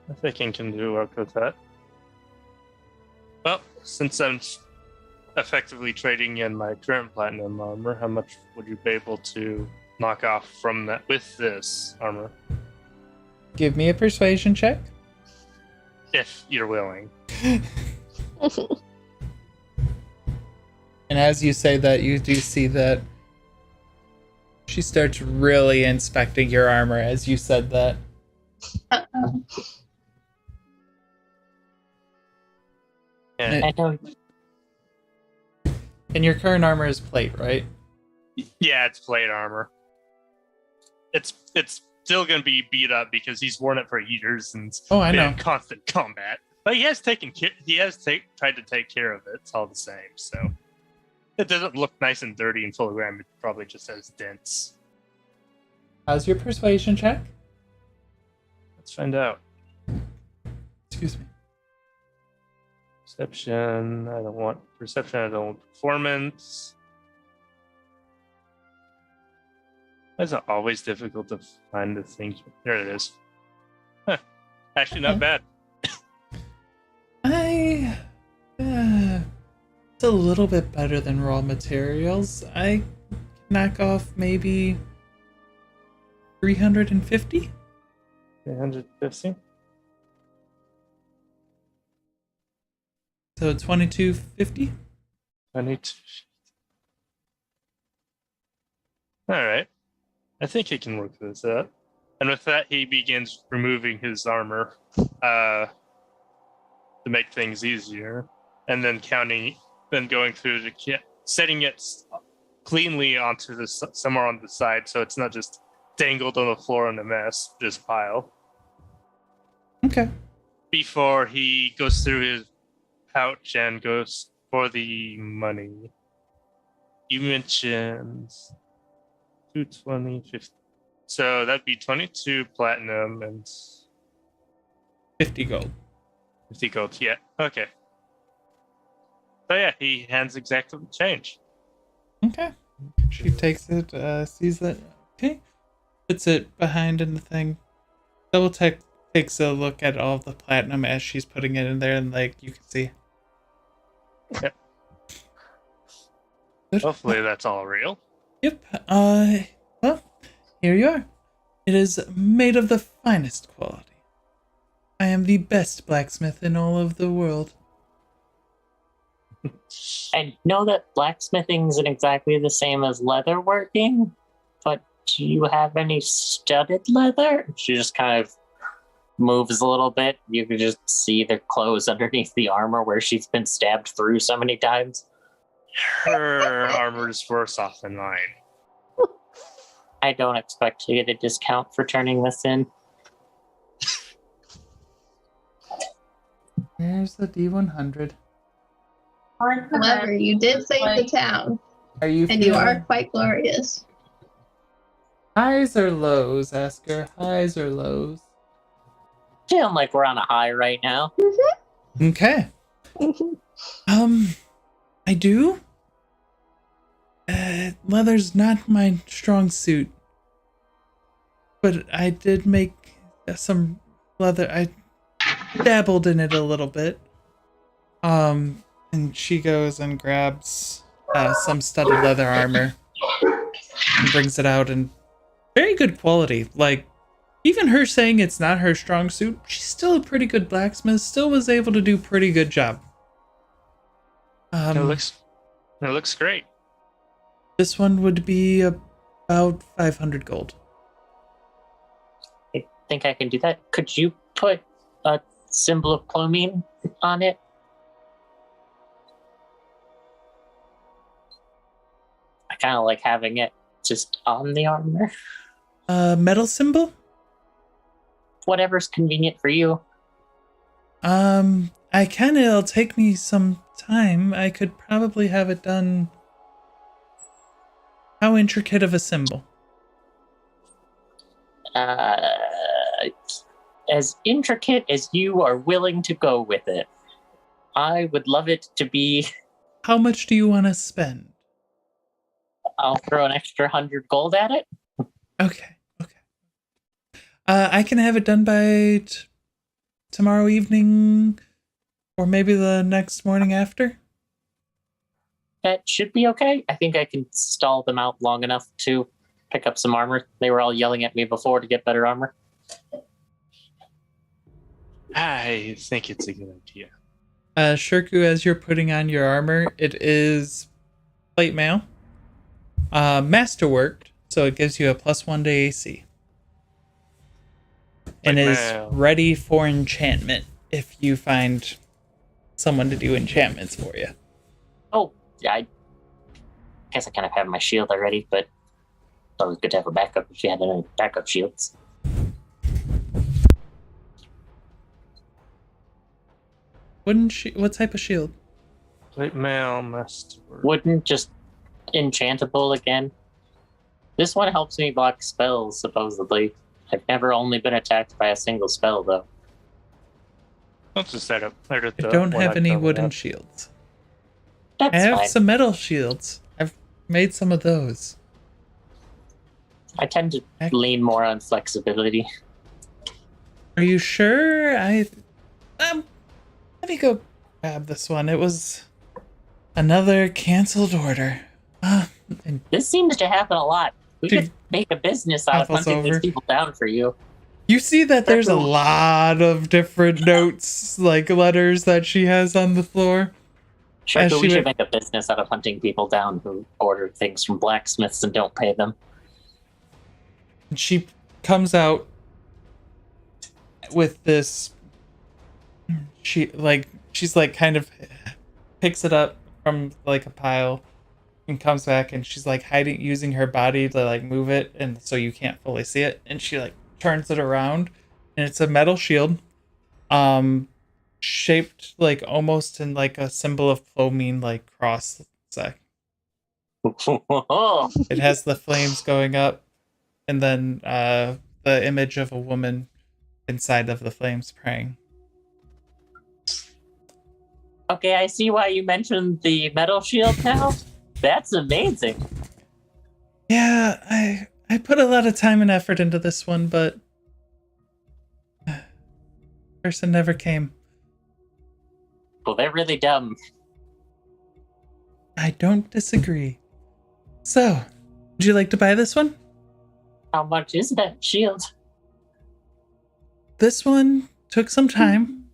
I think I can do work with that. Well, since I'm effectively trading in my current platinum armor, how much would you be able to knock off from that with this armor? Give me a persuasion check. If you're willing. And as you say that, you do see that she starts really inspecting your armor as you said that. Uh-oh. Yeah. I know. And your current armor is plate, right? Yeah, it's plate armor. It's still going to be beat up because he's worn it for years and I been know. in constant combat. But he has tried to take care of it. It's all the same. So it doesn't look nice and dirty and full of grime. It probably just has dents. How's your persuasion check? Let's find out. Excuse me. Perception. I don't want perception. I don't want performance. It's always difficult to find the things. There it is. Huh. Actually, not bad. It's a little bit better than raw materials. I knock off maybe 350. 350. So 2250. 22. All right. I think he can work this out. And with that, he begins removing his armor to make things easier, and then going through setting it cleanly onto somewhere on the side, so it's not just dangled on the floor in a mess, just pile. Okay. Before he goes through his pouch and goes for the money. You mentioned 220, 50. So that'd be 22 platinum and 50 gold. 50 gold. Yeah. Okay. So yeah, he hands exactly the change. Okay. She takes it, sees it. Okay. Puts it behind in the thing. Double takes a look at all of the platinum as she's putting it in there, and like you can see. Yep. Good. Hopefully that's all real. Yep. Well, here you are. It is made of the finest quality. I am the best blacksmith in all of the world. I know that blacksmithing isn't exactly the same as leatherworking, but do you have any studded leather? She just kind of moves a little bit. You can just see the clothes underneath the armor where she's been stabbed through so many times. Her armor is worse off than mine. I don't expect to get a discount for turning this in. Here's the D100. However, you did save the town, Are you and you are feeling quite glorious. highs or lows? Ask her. Highs or lows? Feeling like we're on a high right now. Okay. I do. Leather's not my strong suit, but I did make some leather. I dabbled in it a little bit. And she goes and grabs some studded leather armor and brings it out, and very good quality. Like, even her saying it's not her strong suit, she's still a pretty good blacksmith. Still was able to do pretty good job. It looks great. This one would be about 500 gold. I think I can do that. Could you put a symbol of clomine on it? I kind of like having it just on the armor. Metal symbol? Whatever's convenient for you. I can. It'll take me some time. I could probably have it done. How intricate of a symbol? As intricate as you are willing to go with it. I would love it to be... How much do you want to spend? I'll throw an extra 100 gold at it. Okay. I can have it done by tomorrow evening, or maybe the next morning after. That should be okay. I think I can stall them out long enough to pick up some armor. They were all yelling at me before to get better armor. I think it's a good idea. Shirku, as you're putting on your armor, it is plate mail. Masterworked, so it gives you a +1 to AC. And is ready for enchantment if you find someone to do enchantments for you. Oh, yeah, I guess I kind of have my shield already, but it's always good to have a backup if you had any backup shields. What type of shield? Plate mail masterwork. Wouldn't just enchantable again? This one helps me block spells, supposedly. I've never only been attacked by a single spell, though. Let's just set up. I don't have any wooden shields. That's I have fine. some metal shields. I've made some of those. I tend to lean more on flexibility. Are you sure? Let me go grab this one. It was another canceled order. And This seems to happen a lot. We She could make a business out of topples hunting these over. people down for you. you see that there's a lot of different notes, like letters that she has on the floor. Sure, As but we she should went- make a business out of hunting people down who order things from blacksmiths and don't pay them. And she comes out with this. She's like kind of picks it up from like a pile and comes back, and she's like using her body to like move it, and so you can't fully see it, and she like turns it around, and it's a metal shield shaped like almost in like a symbol of Plomine, like cross. It has the flames going up, and then the image of a woman inside of the flames praying. Okay, I see why you mentioned the metal shield now. That's amazing. Yeah, I put a lot of time and effort into this one, but person never came. Well, they're really dumb. I don't disagree. So, would you like to buy this one? How much is that shield? This one took some time.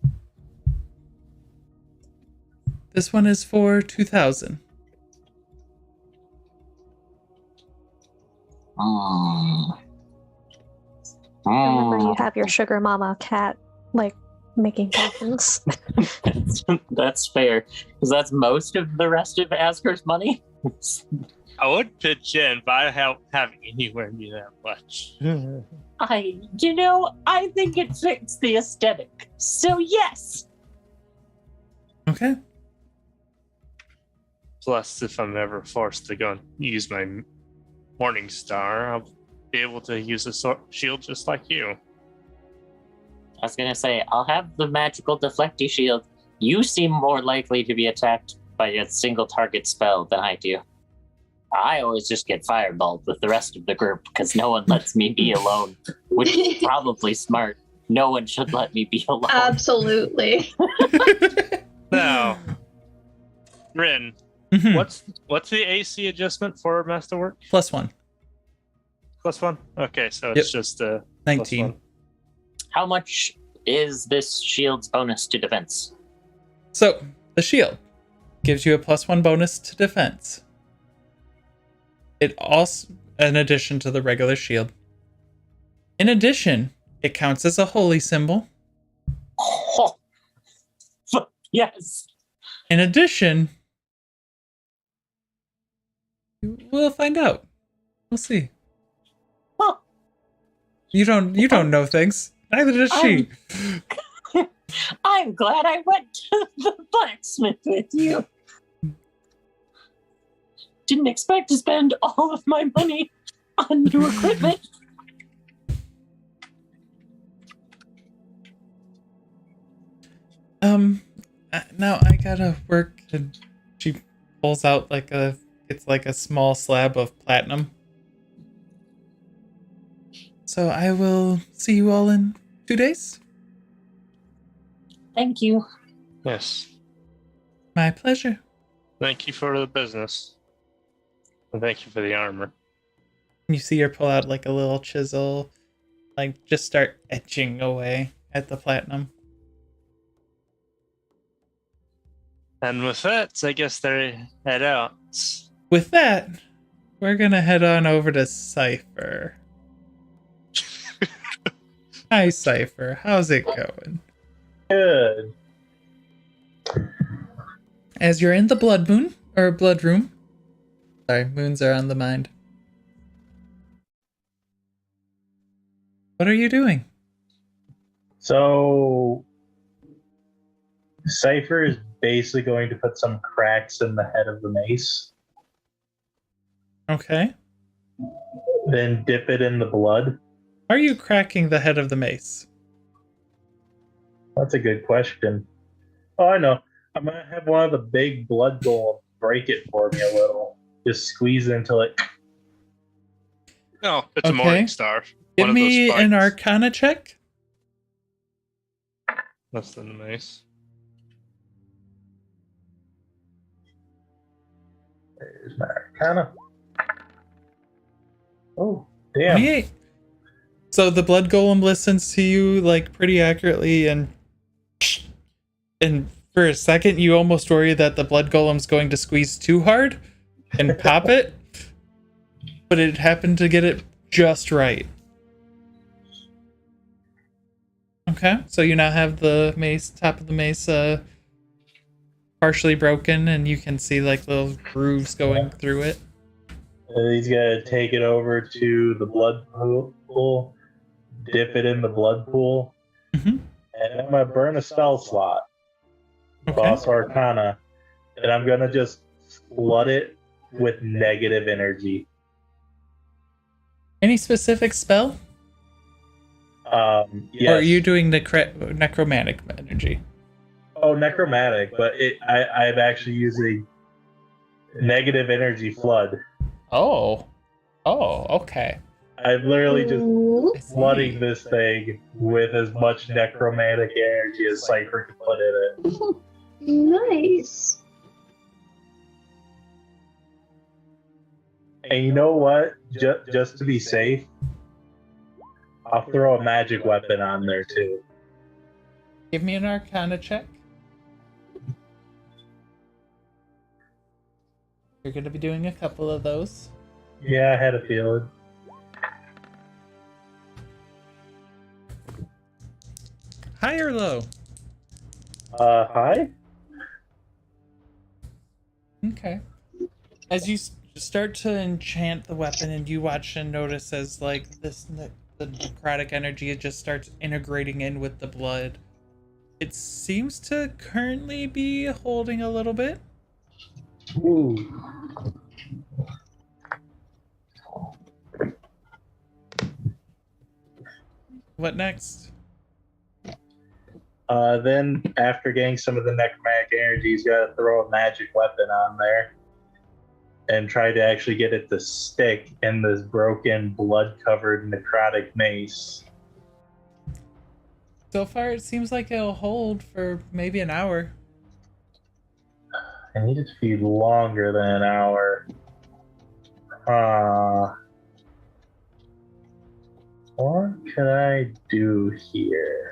This one is for 2,000. Remember, you have your sugar mama cat, like, making potions. That's fair. Because that's most of the rest of Asker's money. I would pitch in, but I don't have anywhere near that much. I think it fits the aesthetic. So yes. Okay. Plus, if I'm ever forced to go and use my Morning Star, I'll be able to use a shield just like you. I was gonna say, I'll have the magical deflecty shield. You seem more likely to be attacked by a single target spell than I do. I always just get fireballed with the rest of the group because no one lets me be alone, which is probably smart. No one should let me be alone. Absolutely. Now, Rin, Mhm. what's the AC adjustment for Masterwork? +1. +1? Okay, so it's Yep. just 19. +1. How much is this shield's bonus to defense? So, the shield gives you a +1 bonus to defense. It also, in addition to the regular shield. In addition, it counts as a holy symbol. Oh. Yes. In addition, we'll find out. We'll see. Huh. You don't know things. Neither does she. I'm glad I went to the blacksmith with you. Didn't expect to spend all of my money on new equipment. Now I gotta work, and she pulls out it's like a small slab of platinum. So I will see you all in 2 days. Thank you. Yes. My pleasure. Thank you for the business. And thank you for the armor. You see her pull out like a little chisel, like just start etching away at the platinum. And with that, I guess they head out. With that, we're gonna head on over to Cypher. Hi, Cypher. How's it going? Good. As you're in the blood room. Sorry, moons are on the mind. What are you doing? So, Cypher is basically going to put some cracks in the head of the mace, Okay. then dip it in the blood. are you cracking the head of the mace? That's a good question. Oh, I know. I'm gonna have one of the big blood golems break it for me a little. Just squeeze it until it. No, it's a Okay. morning star. Give One of those me an spikes. Arcana check. That's the nice. There's my Arcana. Oh, damn. 28. So the blood golem listens to you like pretty accurately, and for a second you almost worry that the blood golem's going to squeeze too hard and pop it, but it happened to get it just right. Okay, so you now have the mace, top of the mace, partially broken, and you can see like little grooves going through it. He's gonna take it over to the blood pool, dip it in the blood pool, Mhm. and I'm gonna burn a spell slot, Okay. Boss Arcana, and I'm gonna just flood it with negative energy. Any specific spell? Yes. Or are you doing necromantic energy? Oh, necromantic, but I'm actually using negative energy flood. Oh, okay. I'm literally just Ooh, I see. flooding this thing with as much necromantic energy as Cypher can put in it. nice. And you know what? Just to be safe, I'll throw a magic weapon on there too. Give me an Arcana check. You're going to be doing a couple of those. Yeah, I had a feeling. High or low? Hi? Okay. As you start to enchant the weapon, and you watch and notice as like the necrotic energy, it just starts integrating in with the blood. It seems to currently be holding a little bit. Ooh. What next? Then, after getting some of the necromantic energy, he's got to throw a magic weapon on there and try to actually get it to stick in this broken, blood-covered necrotic mace. So far, it seems like it'll hold for maybe an hour. I need it to be longer than an hour. What can I do here?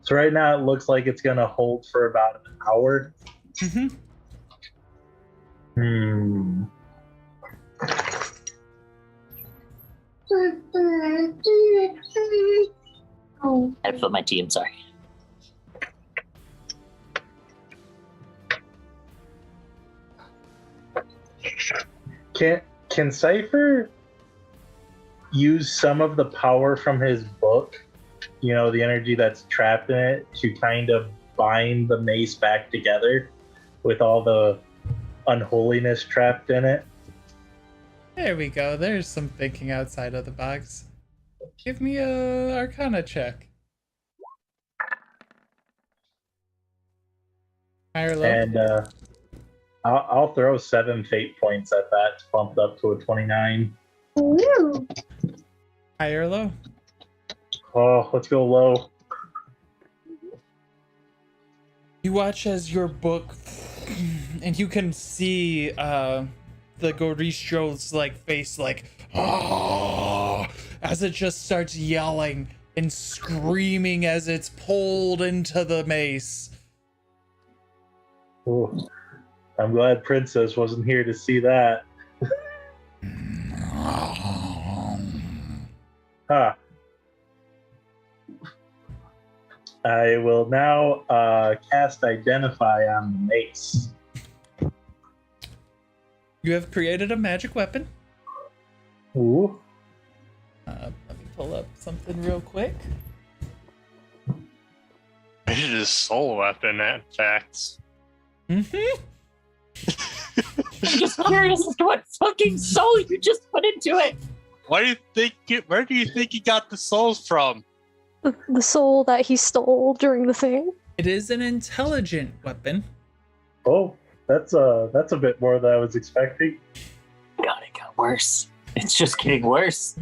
So right now it looks like it's gonna hold for about an hour. Mm-hmm. Oh, I feel my tea, I'm sorry. Can Cypher use some of the power from his book, you know, the energy that's trapped in it, to kind of bind the mace back together with all the unholiness trapped in it? There we go. There's some thinking outside of the box. Give me a Arcana check. High or low? And I'll throw 7 fate points at that to bump it up to a 29. Woo. High or low? Oh, let's go low. You watch as your book, and you can see the Goristro's like face, like, "Ah," as it just starts yelling and screaming as it's pulled into the mace. Ooh. I'm glad Princess wasn't here to see that. Huh. I will now cast Identify on the mace. You have created a magic weapon. Ooh. Let me pull up something real quick. It is soul weapon at facts. Mm-hmm. I'm just curious as to what fucking soul you just put into it. Where do you think he got the souls from? The soul that he stole during the thing. It is an intelligent weapon. Oh, that's a bit more than I was expecting. God, it got worse. It's just getting worse.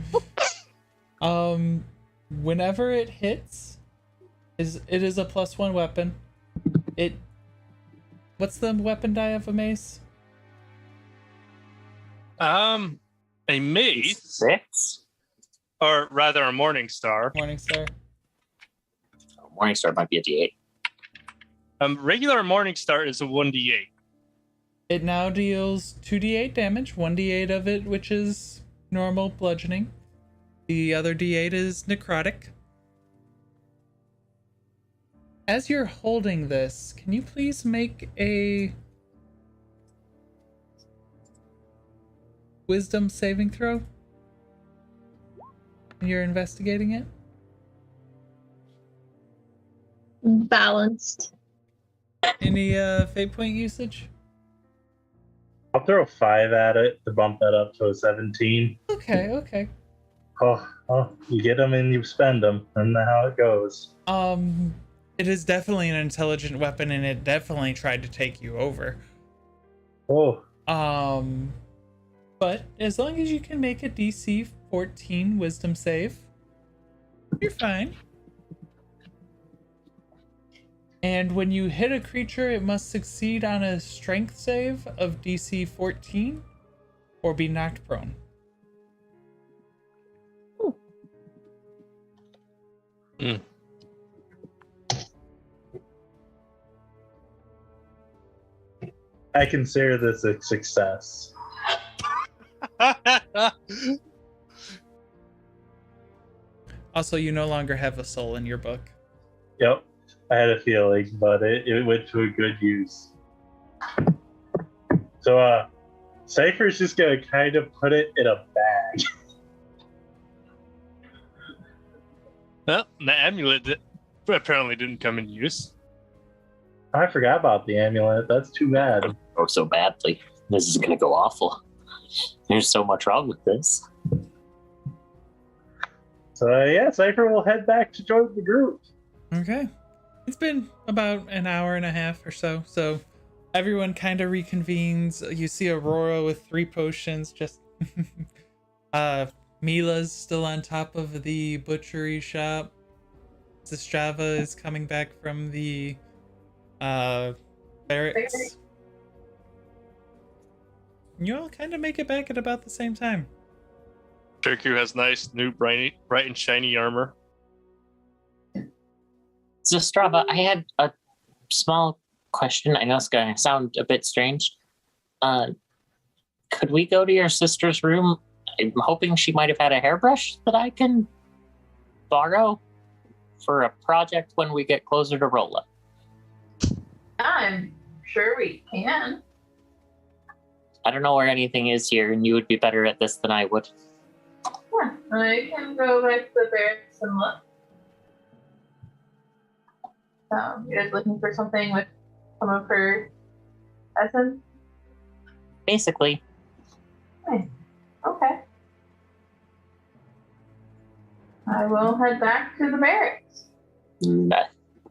Whenever it hits, it is a +1 weapon. What's the weapon die of a mace? A mace, 6? or rather a morning star. Morningstar. Morningstar might be a D8. Regular morning star is a 1d8. It now deals 2d8 damage, 1d8 of it, which is normal bludgeoning. The other d8 is necrotic. As you're holding this, can you please make a wisdom saving throw? You're investigating it? Balanced. Any fate point usage? I'll throw 5 at it to bump that up to a 17. Okay. Oh, you get them and you spend them, and that's how it goes. It is definitely an intelligent weapon, and it definitely tried to take you over. Oh, But as long as you can make a DC 14 wisdom save, you're fine. And when you hit a creature, it must succeed on a strength save of DC 14 or be knocked prone. I consider this a success. Also, you no longer have a soul in your book. Yep, I had a feeling, but it went to a good use. So, Cypher's just gonna kind of put it in a bag. Well, the amulet apparently didn't come in use. I forgot about the amulet. That's too bad. Oh, so badly. This is gonna go awful. There's so much wrong with this. So, yeah, Cypher will head back to join the group. Okay. It's been about an hour and a half or so. So everyone kind of reconvenes. You see Aurora with 3 potions. Just Mila's still on top of the butchery shop. Strava is coming back from the barracks. You all kind of make it back at about the same time. Turku has nice, new, bright and shiny armor. Zastrava, I had a small question. I know it's going to sound a bit strange. Could we go to your sister's room? I'm hoping she might have had a hairbrush that I can borrow for a project when we get closer to Rola. I'm sure we can. I don't know where anything is here, and you would be better at this than I would. Yeah, I can go back to the barracks and look. You're just looking for something with some of her essence? Basically. Nice. Okay. I will head back to the barracks.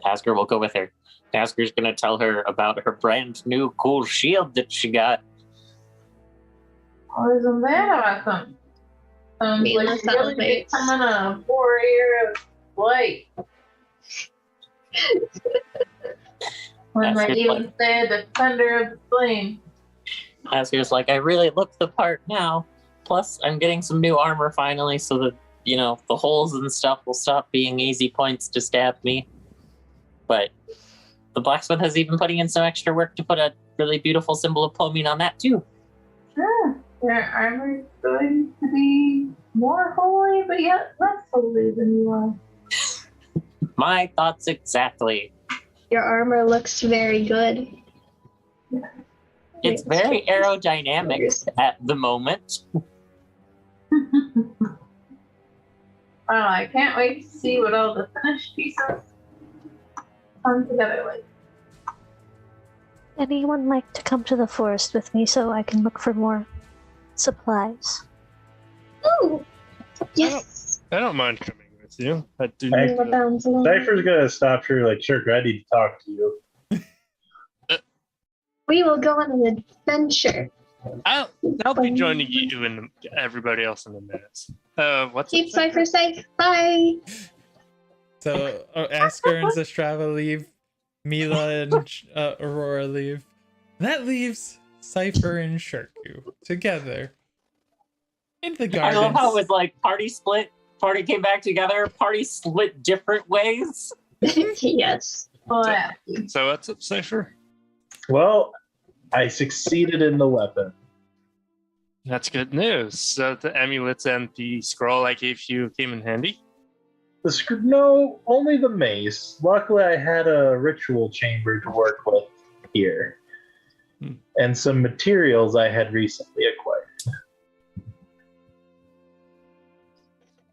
Tasker will go with her. Tasker's going to tell her about her brand new cool shield that she got. Oh, isn't that awesome? Mila Like you're really celebrates. becoming a warrior of light. One might Tasker's even say a defender of the flame. Tasker's like, I really look the part now. Plus, I'm getting some new armor finally so that, the holes and stuff will stop being easy points to stab me. But the blacksmith has even putting in some extra work to put a really beautiful symbol of Plomine on that too. Yeah, their armor's going to be more holy, but yet less holy than you are. My thoughts exactly. Your armor looks very good. It's very aerodynamic at the moment. Wow, I can't wait to see what all the finished pieces come together like. anyone like to come to the forest with me so I can look for more supplies? Oh, yes. I don't mind coming with you. I do. Hey. Move abounds along. Cypher's gonna stop here like, sure, I need to talk to you. We will go on an adventure. I'll be joining you and everybody else in a minute. What's Keep up, Cypher safe. Bye. So Asker and Zastrava leave, Mila and Aurora leave. That leaves Cypher and Shirku together in the I gardens. love how it was like party split, party came back together, party split different ways. Yes. Oh, yeah. So what's up, Cypher? Well, I succeeded in the weapon. That's good news. So the amulets and the scroll I gave you came in handy? No, only the mace. Luckily, I had a ritual chamber to work with here. And some materials I had recently acquired.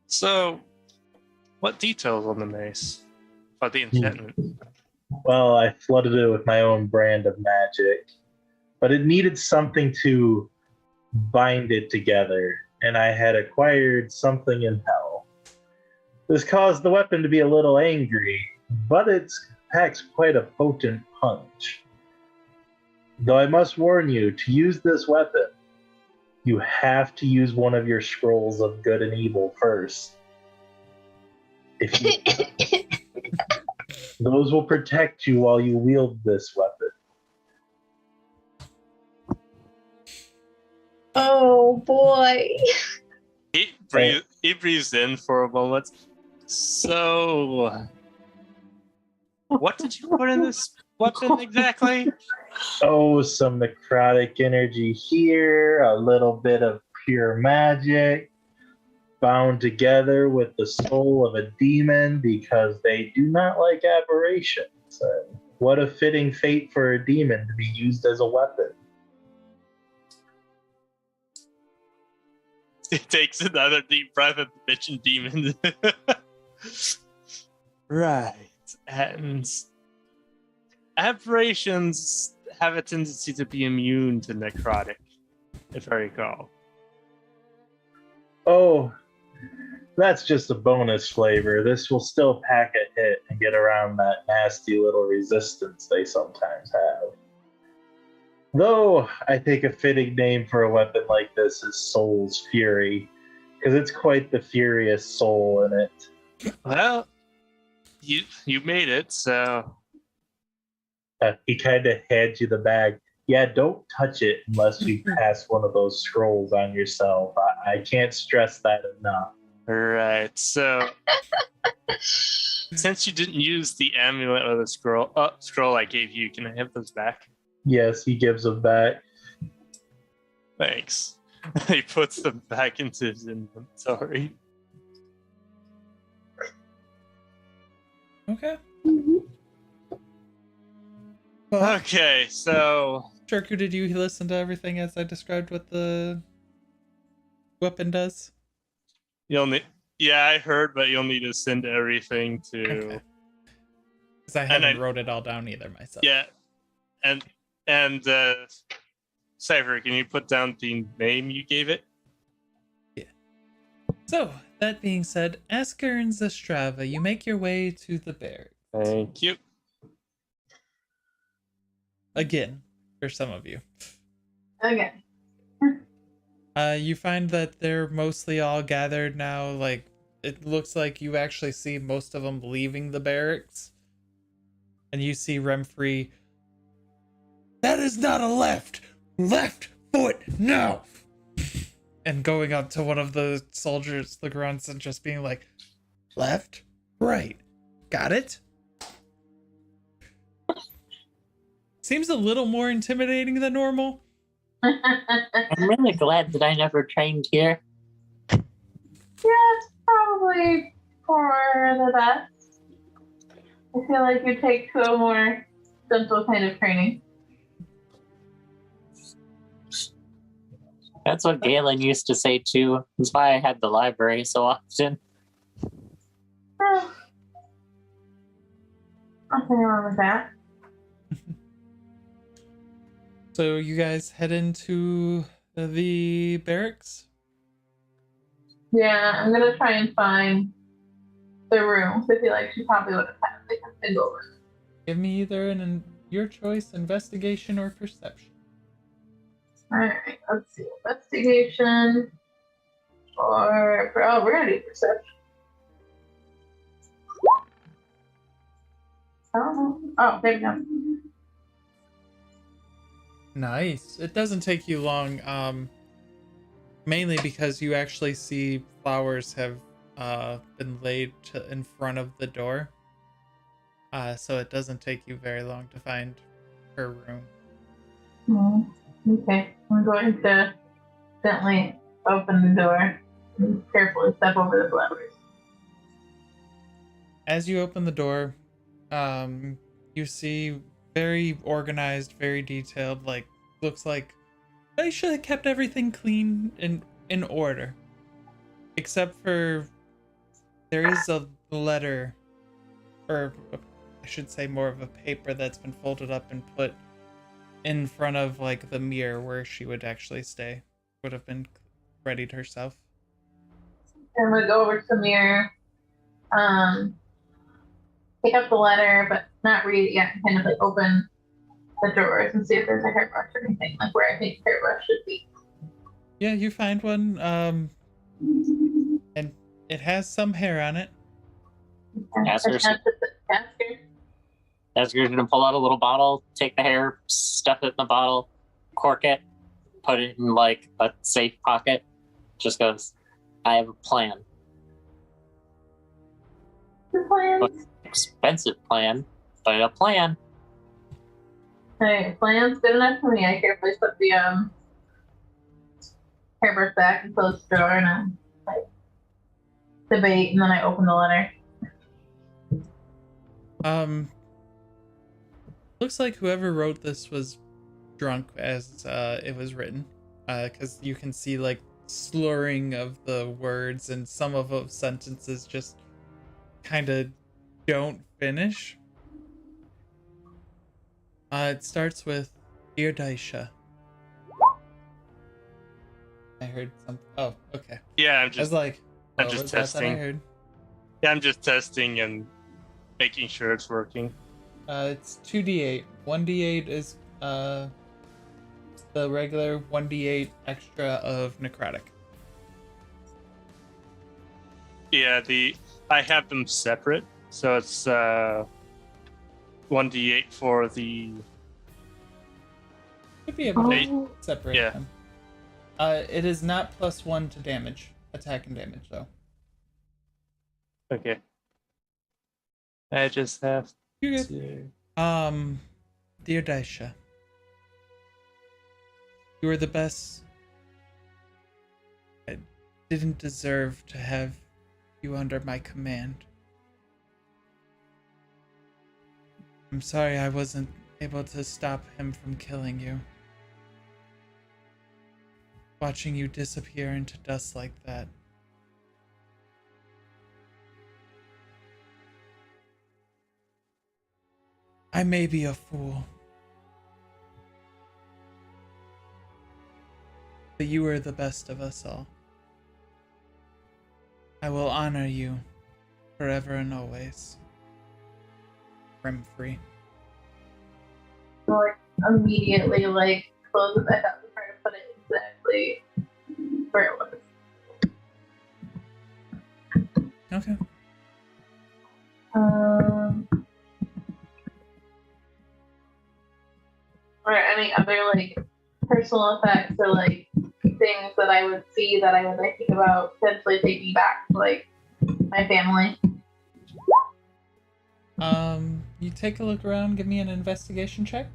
So, what details on the mace? About the enchantment? Well, I flooded it with my own brand of magic. But it needed something to bind it together. And I had acquired something in hell. This caused the weapon to be a little angry, but it packs quite a potent punch. Though I must warn you, to use this weapon, you have to use one of your scrolls of good and evil first. If you, those will protect you while you wield this weapon. Oh boy. He breathes in for a moment. So, what did you put in this weapon exactly? Oh, some necrotic energy here, a little bit of pure magic, bound together with the soul of a demon because they do not like aberrations. What a fitting fate for a demon to be used as a weapon. He takes another deep breath and bitchin' demon. Right. And aberrations have a tendency to be immune to necrotic, if I recall. Oh, that's just a bonus flavor. This will still pack a hit and get around that nasty little resistance they sometimes have. Though, I think a fitting name for a weapon like this is Soul's Fury, because it's quite the furious soul in it. Well, you made it, so... He kind of hands you the bag. Yeah, don't touch it unless you pass one of those scrolls on yourself. I can't stress that enough. Right, so... Since you didn't use the amulet or the scroll I gave you, can I have those back? Yes, he gives them back. Thanks. He puts them back into his inventory. Okay. Mhm. Well, Okay, so... Shirku, did you listen to everything as I described what the weapon does? You'll need... Yeah, I heard, but you'll need to send everything to... Okay. Because I haven't wrote it all down either myself. Yeah, and Cypher, can you put down the name you gave it? So, that being said, Asker and Zastrava, you make your way to the barracks. Thank you. Again, for some of you. Okay. You find that they're mostly all gathered now. Like, it looks like you actually see most of them leaving the barracks. And you see Remfrey. That is not a left! Left foot, no! And going up to one of the soldiers, the grunts, and just being like, left, right, got it? Seems a little more intimidating than normal. I'm really glad that I never trained here. Yeah, it's probably for the best. I feel like you take to a more gentle kind of training. That's what Galen used to say too. That's why I had the library so often. Nothing wrong with that. So you guys head into the barracks? Yeah, I'm gonna try and find the room. I feel like she probably would have had like a single room. Give me either your choice, investigation or perception. Alright, let's see. Investigation or we're gonna do perception. Oh, there we go. Nice. It doesn't take you long, mainly because you actually see flowers have been laid in front of the door. So it doesn't take you very long to find her room. Okay, I'm going to gently open the door and carefully step over the flowers. As you open the door, you see very organized, very detailed, like looks like they should have kept everything clean and in order. Except for there is a letter, or I should say more of a paper that's been folded up and put in front of like the mirror where she would actually stay. Would have been readied herself. I'm gonna go over to the mirror, pick up the letter, but not read it yet, and kind of like open the drawers and see if there's a hairbrush or anything, like where I think a hairbrush should be. Yeah, you find one, and it has some hair on it. Asker's Asker. gonna pull out a little bottle, take the hair, stuff it in the bottle, cork it, put it in like a safe pocket. Just goes, I have a plan. The plan. Expensive plan, but a plan. Hey, plan's good enough for me. I carefully put the hairbrush back and close the drawer, and I like debate, and then I open the letter. Looks like whoever wrote this was drunk as it was written, because you can see like slurring of the words, and some of those sentences just kind of don't finish. It starts with, Dear Daisha. I heard something. Oh, okay. Yeah, I was like, I'm what just was that I testing. heard? Yeah, I'm just testing and making sure it's working. It's 2d8. 1d8 is the regular, 1d8 extra of necrotic. Yeah, I have them separate, so it's 1d8 for the. Should be able to Oh, separate Yeah. them. It is not +1 to damage, attack and damage though. Okay. I just have You're good. to. Dear Daisha, you are the best. I didn't deserve to have you under my command. I'm sorry I wasn't able to stop him from killing you. Watching you disappear into dust like that. I may be a fool, but you are the best of us all. I will honor you forever and always. Remfrey. Like immediately, like close it back up and try to put it exactly where it was. Okay. Or any other like personal effects or like things that I would see that I would like think about potentially taking back to like my family. You take a look around, give me an investigation check.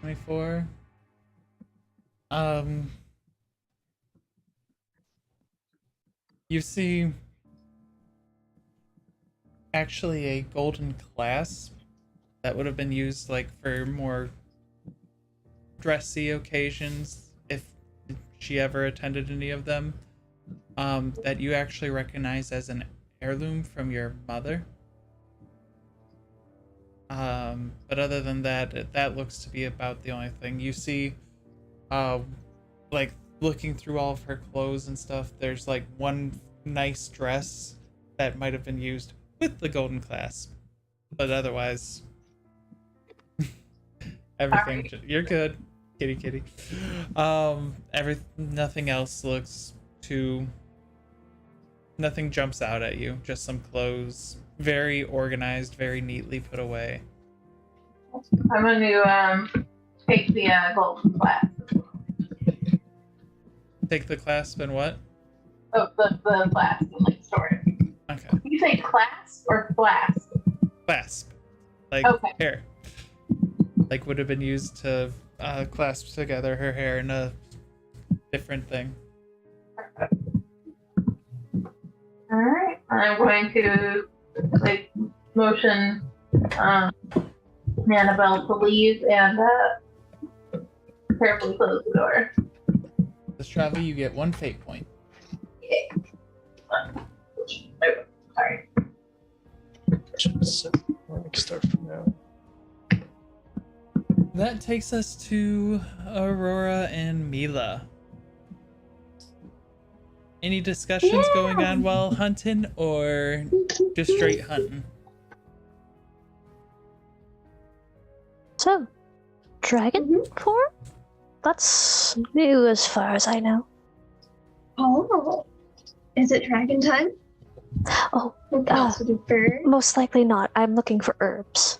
$24. You see actually a golden clasp that would have been used like for more dressy occasions if she ever attended any of them, that you actually recognize as an heirloom from your mother. But other than that, that looks to be about the only thing. You see, like looking through all of her clothes and stuff, there's like one nice dress that might have been used with the golden clasp, but otherwise, everything. You're good, kitty. Nothing else looks too. Nothing jumps out at you. Just some clothes, very organized, very neatly put away. I'm going to take the golden clasp. Take the clasp and what? Oh, the clasp and like store it. Okay. You say clasp or flasp? Clasp. Like Okay. hair. Like would have been used to clasp together her hair in a different thing. All right. I'm going to like motion Annabelle to leave and carefully close the door. This travel, you get 1 fate point. Yeah. Oh, sorry. Start from now. That takes us to Aurora and Mila. Any discussions going on while hunting, or just straight hunting? So, dragon form? That's new as far as I know. Oh, is it dragon time? Oh, We can also do bird. most likely not. I'm looking for herbs.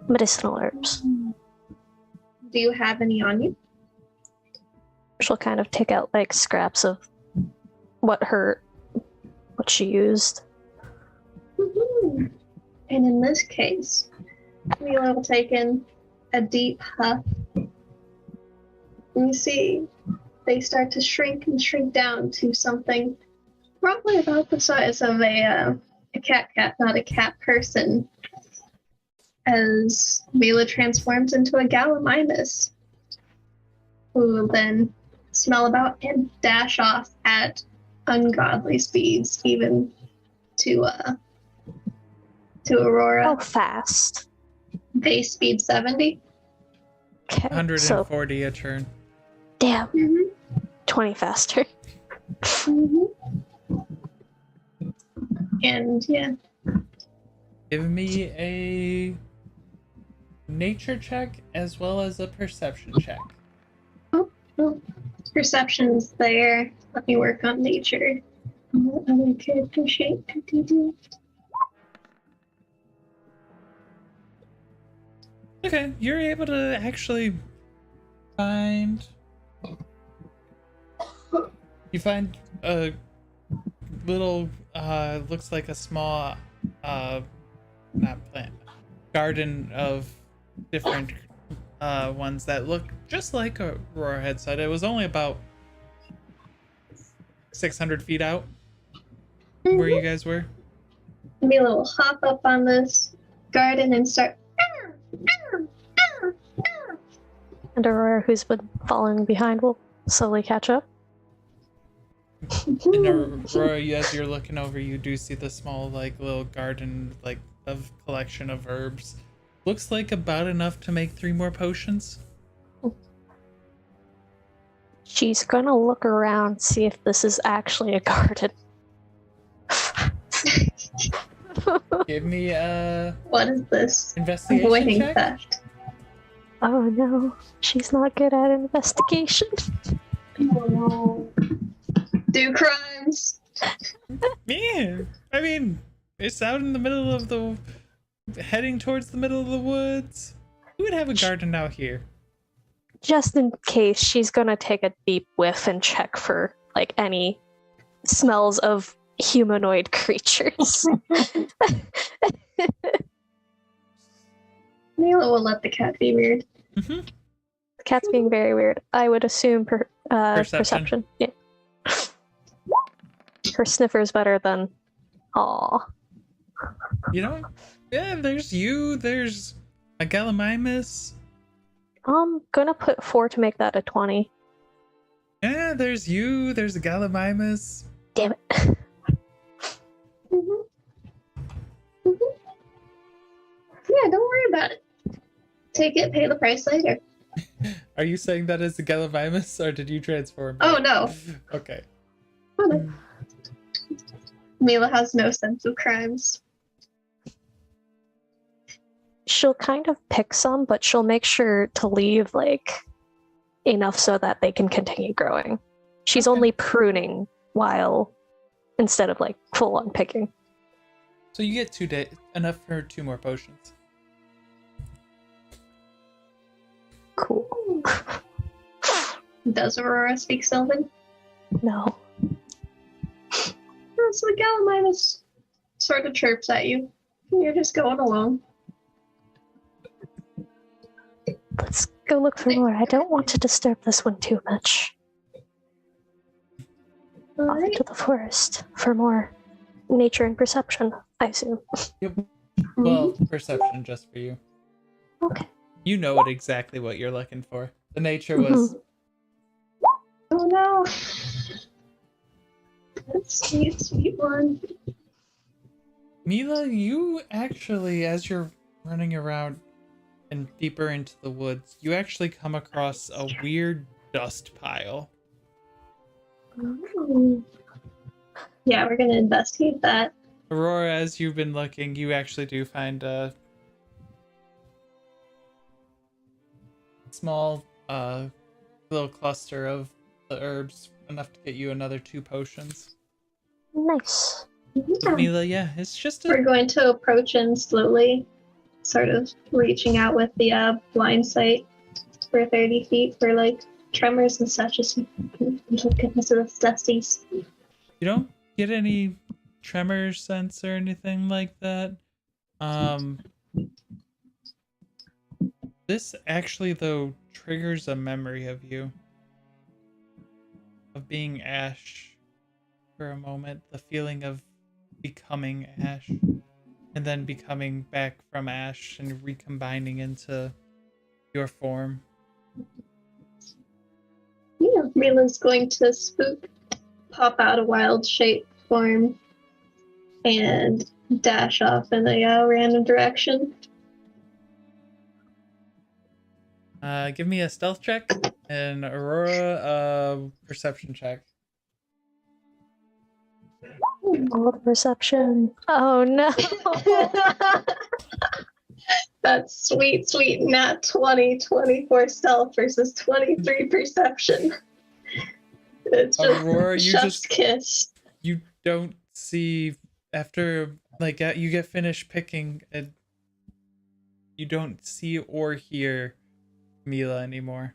Medicinal herbs. Do you have any on you? She'll kind of take out like scraps of what she used. Mhm. And in this case, Mila will take in a deep huff. And you see, they start to shrink and shrink down to something probably about the size of a cat, not a cat person, as Mila transforms into a Gallimimus, who will then smell about and dash off at ungodly speeds, even to Aurora. Oh, fast. Base speed 70. Okay, so 140 a turn. damn, Mm-hmm. 20 faster. Mm-hmm. And yeah, Give me a nature check as well as a perception check. well, perception's there. Let me work on nature. What other character shape could you do? Okay, you're able to actually find. You find a little, looks like a small, not plant, garden of different ones that look just like Aurora had said. It was only about 600 feet out where you guys were. Mila will hop up on this garden and start. And Aurora, who's been following behind, will slowly catch up. And Aurora, as you're looking over, you do see the small, like, little garden, like, of collection of herbs. Looks like about enough to make 3 more potions. She's gonna look around, see if this is actually a garden. Give me a What is this? investigation Avoiding check. theft. Oh no, she's not good at investigation. Oh no. Do crimes. Yeah, I mean, it's out in the middle of the, heading towards the middle of the woods. Who would have a garden out here? Just in case, she's gonna take a deep whiff and check for like any smells of humanoid creatures. Mila will let the cat be weird. Mm-hmm. The cat's being very weird. I would assume Perception. perception. Yeah. Her sniffer's better than. Aw. You know, yeah, there's you, there's A Gallimimus? I'm gonna put 4 to make that a 20. Yeah, there's you. There's a Gallimimus. Damn it. Mhm. Mhm. Yeah, don't worry about it. Take it, pay the price later. Are you saying that as a Gallimimus, or did you transform? Oh no. Okay. Oh, no. Mila has no sense of crimes. She'll kind of pick some, but she'll make sure to leave like enough so that they can continue growing. She's Okay. only pruning while instead of like full on picking. So you get 2 days, enough for 2 more potions. Cool. Does Aurora speak Sylvan? No. Oh, so the Gallimimus sort of chirps at you. You're just going along. Let's go look for more. I don't want to disturb this one too much. Off Alright. into the forest for more nature and perception, I assume. Well, perception just for you. Okay. You know exactly what you're looking for. The nature was Oh no. That's sweet, sweet one. Mila, you actually, as you're running around and deeper into the woods, you actually come across a weird dust pile. Yeah, we're gonna investigate that. Aurora, as you've been looking, you actually do find a small little cluster of the herbs, enough to get you another 2 potions. Nice. Yeah. Mila, yeah, it's just We're a going to approach in slowly, sort of reaching out with the blind sight for 30 feet for like tremors and such. Just goodness of the dusties. you don't get any tremor sense or anything like that. This actually though triggers a memory of you, of being Ash for a moment, the feeling of becoming Ash and then becoming back from Ash and recombining into your form. Yeah, Mila's going to spook, pop out a wild shape form, and dash off in a random direction. Give me a stealth check and Aurora perception check. All the perception. Oh no. That's sweet, sweet nat 20, 24 stealth versus 23 perception. It's just Aurora, you chef's just kiss. you don't see after like you get finished picking and you don't see or hear Mila anymore.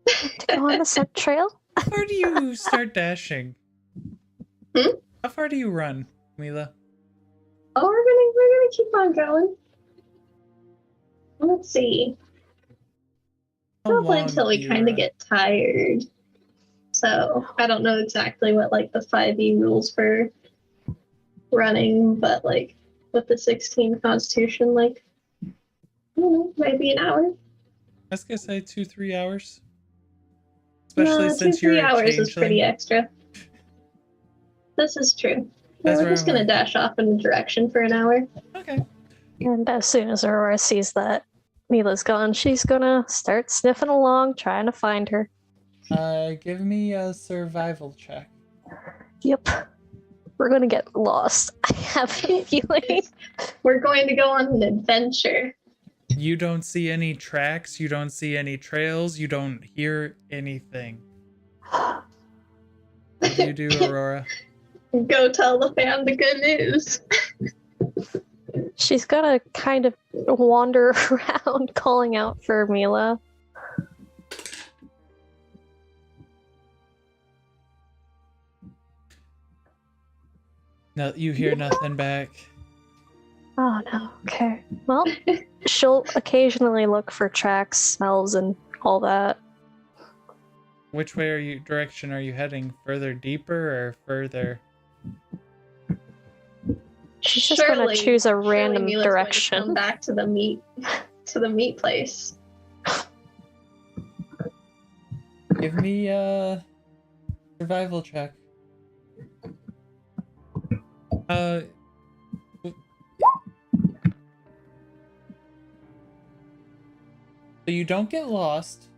To go on the scent trail? How far do you start dashing? Hmm? How far do you run, Mila? Oh, we're gonna keep on going. Let's see. How Probably long until we do you kind of run? get tired. So I don't know exactly what like the 5e rules for running, but like with the 16 constitution, like I don't know, maybe an hour. I was gonna say 2-3 hours. Especially No, since 2-3 you're a hours is pretty changeling. extra. This is true. That's We're where just gonna I'm- dash off in a direction for an hour. Okay. And as soon as Aurora sees that Mila's gone, she's gonna start sniffing along, trying to find her. Give me a survival check. Yep. We're gonna get lost. I have a feeling. We're going to go on an adventure. You don't see any tracks, you don't see any trails, you don't hear anything. What do you do, Aurora? Go tell the fam the good news. She's gonna kind of wander around calling out for Mila. No, you hear nothing back. Oh no, okay. Well, she'll occasionally look for tracks, smells, and all that. Which way direction are you heading? Further deeper or further? She's just gonna choose a random Mila's going to direction. come back to the meat place. Give me a survival check. So you don't get lost,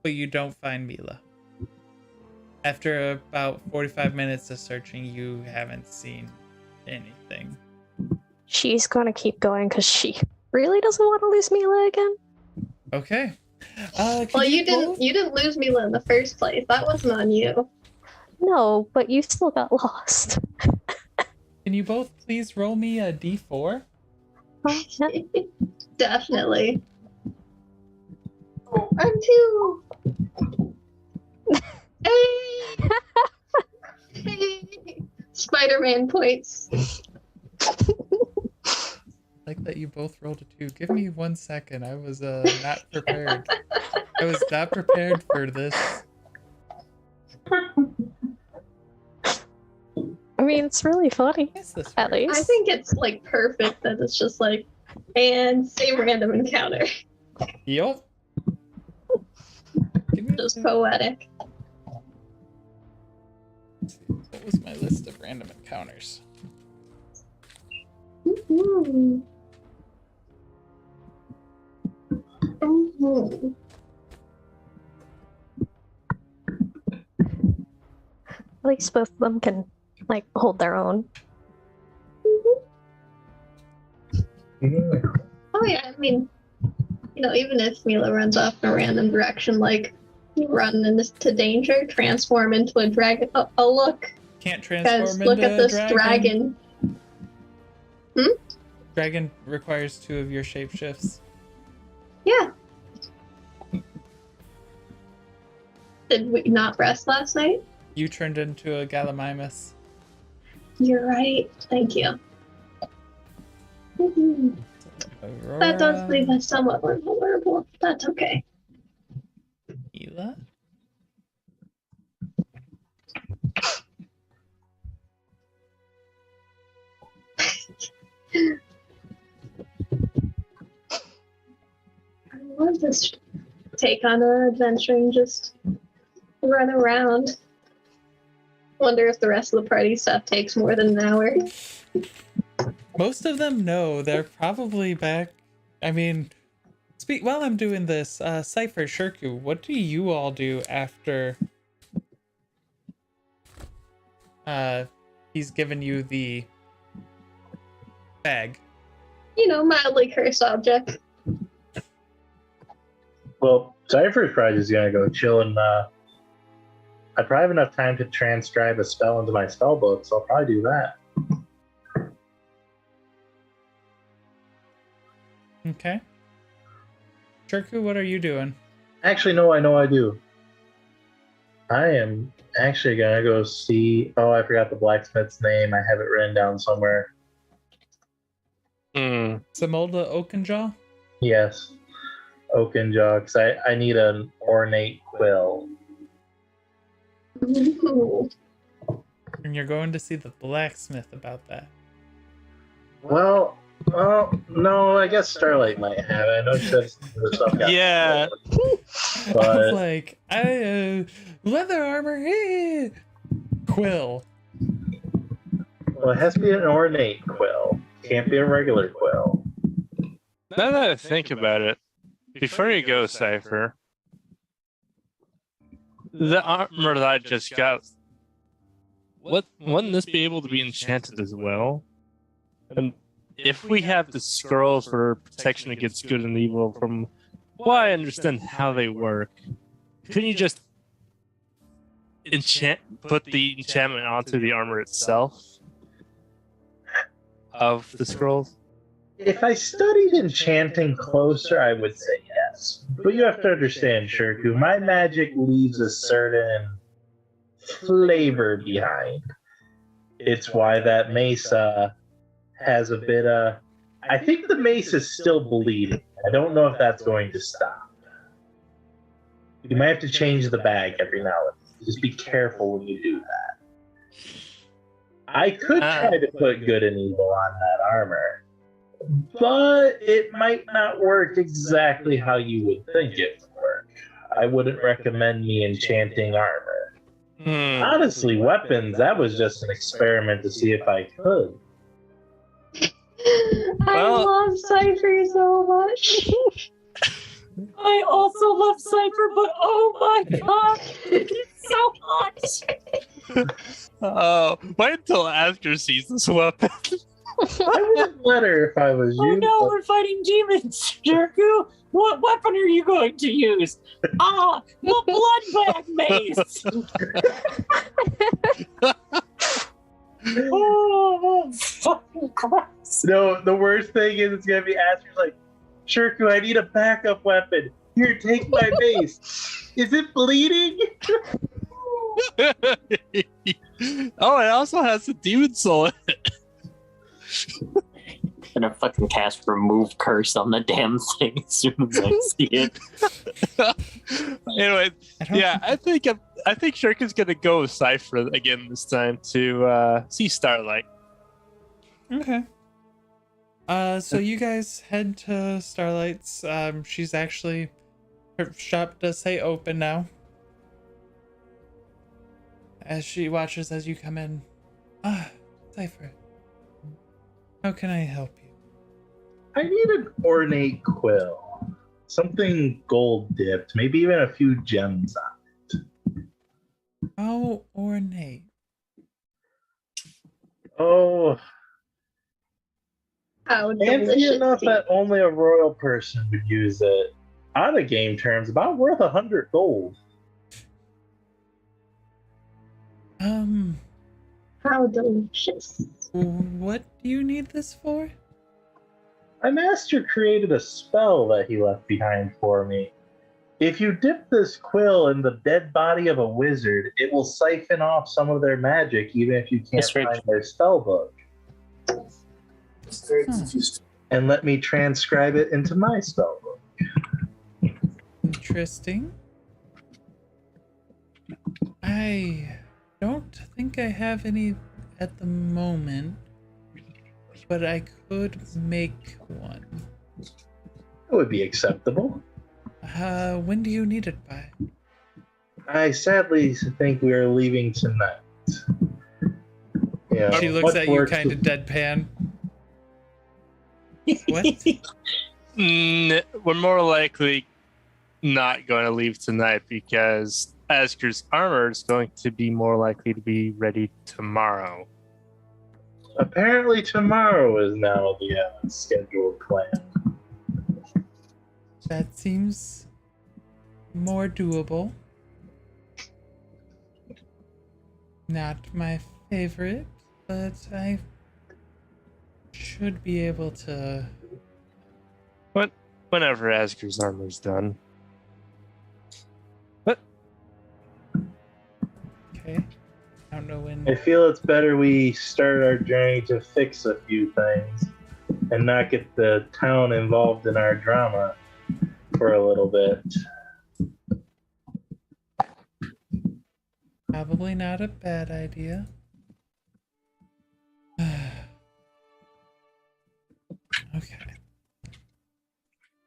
but you don't find Mila. After about 45 minutes of searching, you haven't seen anything. She's gonna keep going because she really doesn't want to lose Mila again. Okay. Well, you didn't lose Mila in the first place. That wasn't on you. No, but you still got lost. Can you both please roll me a d4? Definitely. Oh, I'm two. Hey! Hey! Spider-Man points. Like that you both rolled a 2. Give me 1 second. I was not prepared. I was not prepared for this. I mean, it's really funny, at least. I think it's like perfect that it's just like, and same random encounter. Yup. Just poetic. What was my list of random encounters? Mm-hmm. Mm-hmm. At least both of them can, like, hold their own. Oh yeah, I mean, even if Mila runs off in a random direction, like run into danger, transform into a dragon. Oh look, Can't transform guys, into look at a this dragon. Dragon requires 2 of your shapeshifts. Yeah. Did we not rest last night? You turned into a Gallimimus. You're right. Thank you. Mhm. That does leave us somewhat vulnerable. That's okay. Mila? I love this take on our adventure and just run around. Wonder if the rest of the party stuff takes more than an hour. Most of them know. They're probably back. I mean, while I'm doing this, Cypher, Shirku, what do you all do after he's given you the bag? Mildly cursed object. Well, Cypher's probably just gonna go chill and I probably have enough time to transcribe a spell into my spell book, so I'll probably do that. Okay. Shirku, what are you doing? Actually, no, I know I do. I am actually gonna go see. Oh, I forgot the blacksmith's name. I have it written down somewhere. Samolda Oakenjaw? Yes, Oakenjaw, because I need an ornate quill. Ooh. And you're going to see the blacksmith about that. Well, no, I guess Starlight might have it. I know she said the stuff got Yeah. But I was like, leather armor, quill. well, it has to be an ornate quill. Can't be a regular quill. Now that I think about it, before you go, Cypher, the armor that I just got, wouldn't this be able to be enchanted as well? And if we have the scroll for protection against good and evil, from what I understand how they work, couldn't you just put the enchantment onto the armor itself of the scrolls? If I studied enchanting closer, I would say yes. But you have to understand, Shirku, my magic leaves a certain flavor behind. It's why that mace has a bit of... I think the mace is still bleeding. I don't know if that's going to stop. You might have to change the bag every now and then. Just be careful when you do that. I could try to put good and evil on that armor, but it might not work exactly how you would think it would work. I wouldn't recommend me enchanting armor. Honestly, weapons, that was just an experiment to see if I could. I love Cypher so much. I also love Cypher, but oh my god, it's so hot. Oh, wait until Aster sees this weapon. I wouldn't let her if I was you. Oh no, but- we're fighting demons. Jerku, what weapon are you going to use? Ah, the blood bag mace. Oh, fucking Christ. No, the worst thing is it's gonna be Aster's like, Shirku, I need a backup weapon. Here, take my mace. Is it bleeding? Oh, it also has a demon soul in it. Gonna fucking cast remove curse on the damn thing as soon as I see it. Anyway, yeah, I think Shirku's gonna go with Cypher again this time to see Starlight. Okay. So you guys head to Starlight's. She's actually, her shop does say open now. As she watches as you come in. Ah, Cypher. How can I help you? I need an ornate quill. Something gold dipped, maybe even a few gems on it. How ornate? Oh, How fancy delicious. enough that only a royal person would use it. On a game terms, about worth 100 gold. How delicious. What do you need this for? My master created a spell that he left behind for me. If you dip this quill in the dead body of a wizard, it will siphon off some of their magic, even if you can't That's right. find their spell book. And let me transcribe it into my spell book. Interesting. I don't think I have any at the moment, but I could make one. That would be acceptable. When do you need it by? I sadly think we are leaving tonight. Yeah, She looks what at you works kind of deadpan. What? We're more likely not going to leave tonight because Asker's armor is going to be more likely to be ready tomorrow. Apparently tomorrow is now the scheduled plan. That seems more doable. Not my favorite, but I should be able to. Whenever Asker's armor's done. Okay. I don't know when. I feel it's better we start our journey to fix a few things and not get the town involved in our drama for a little bit. Probably not a bad idea. Okay.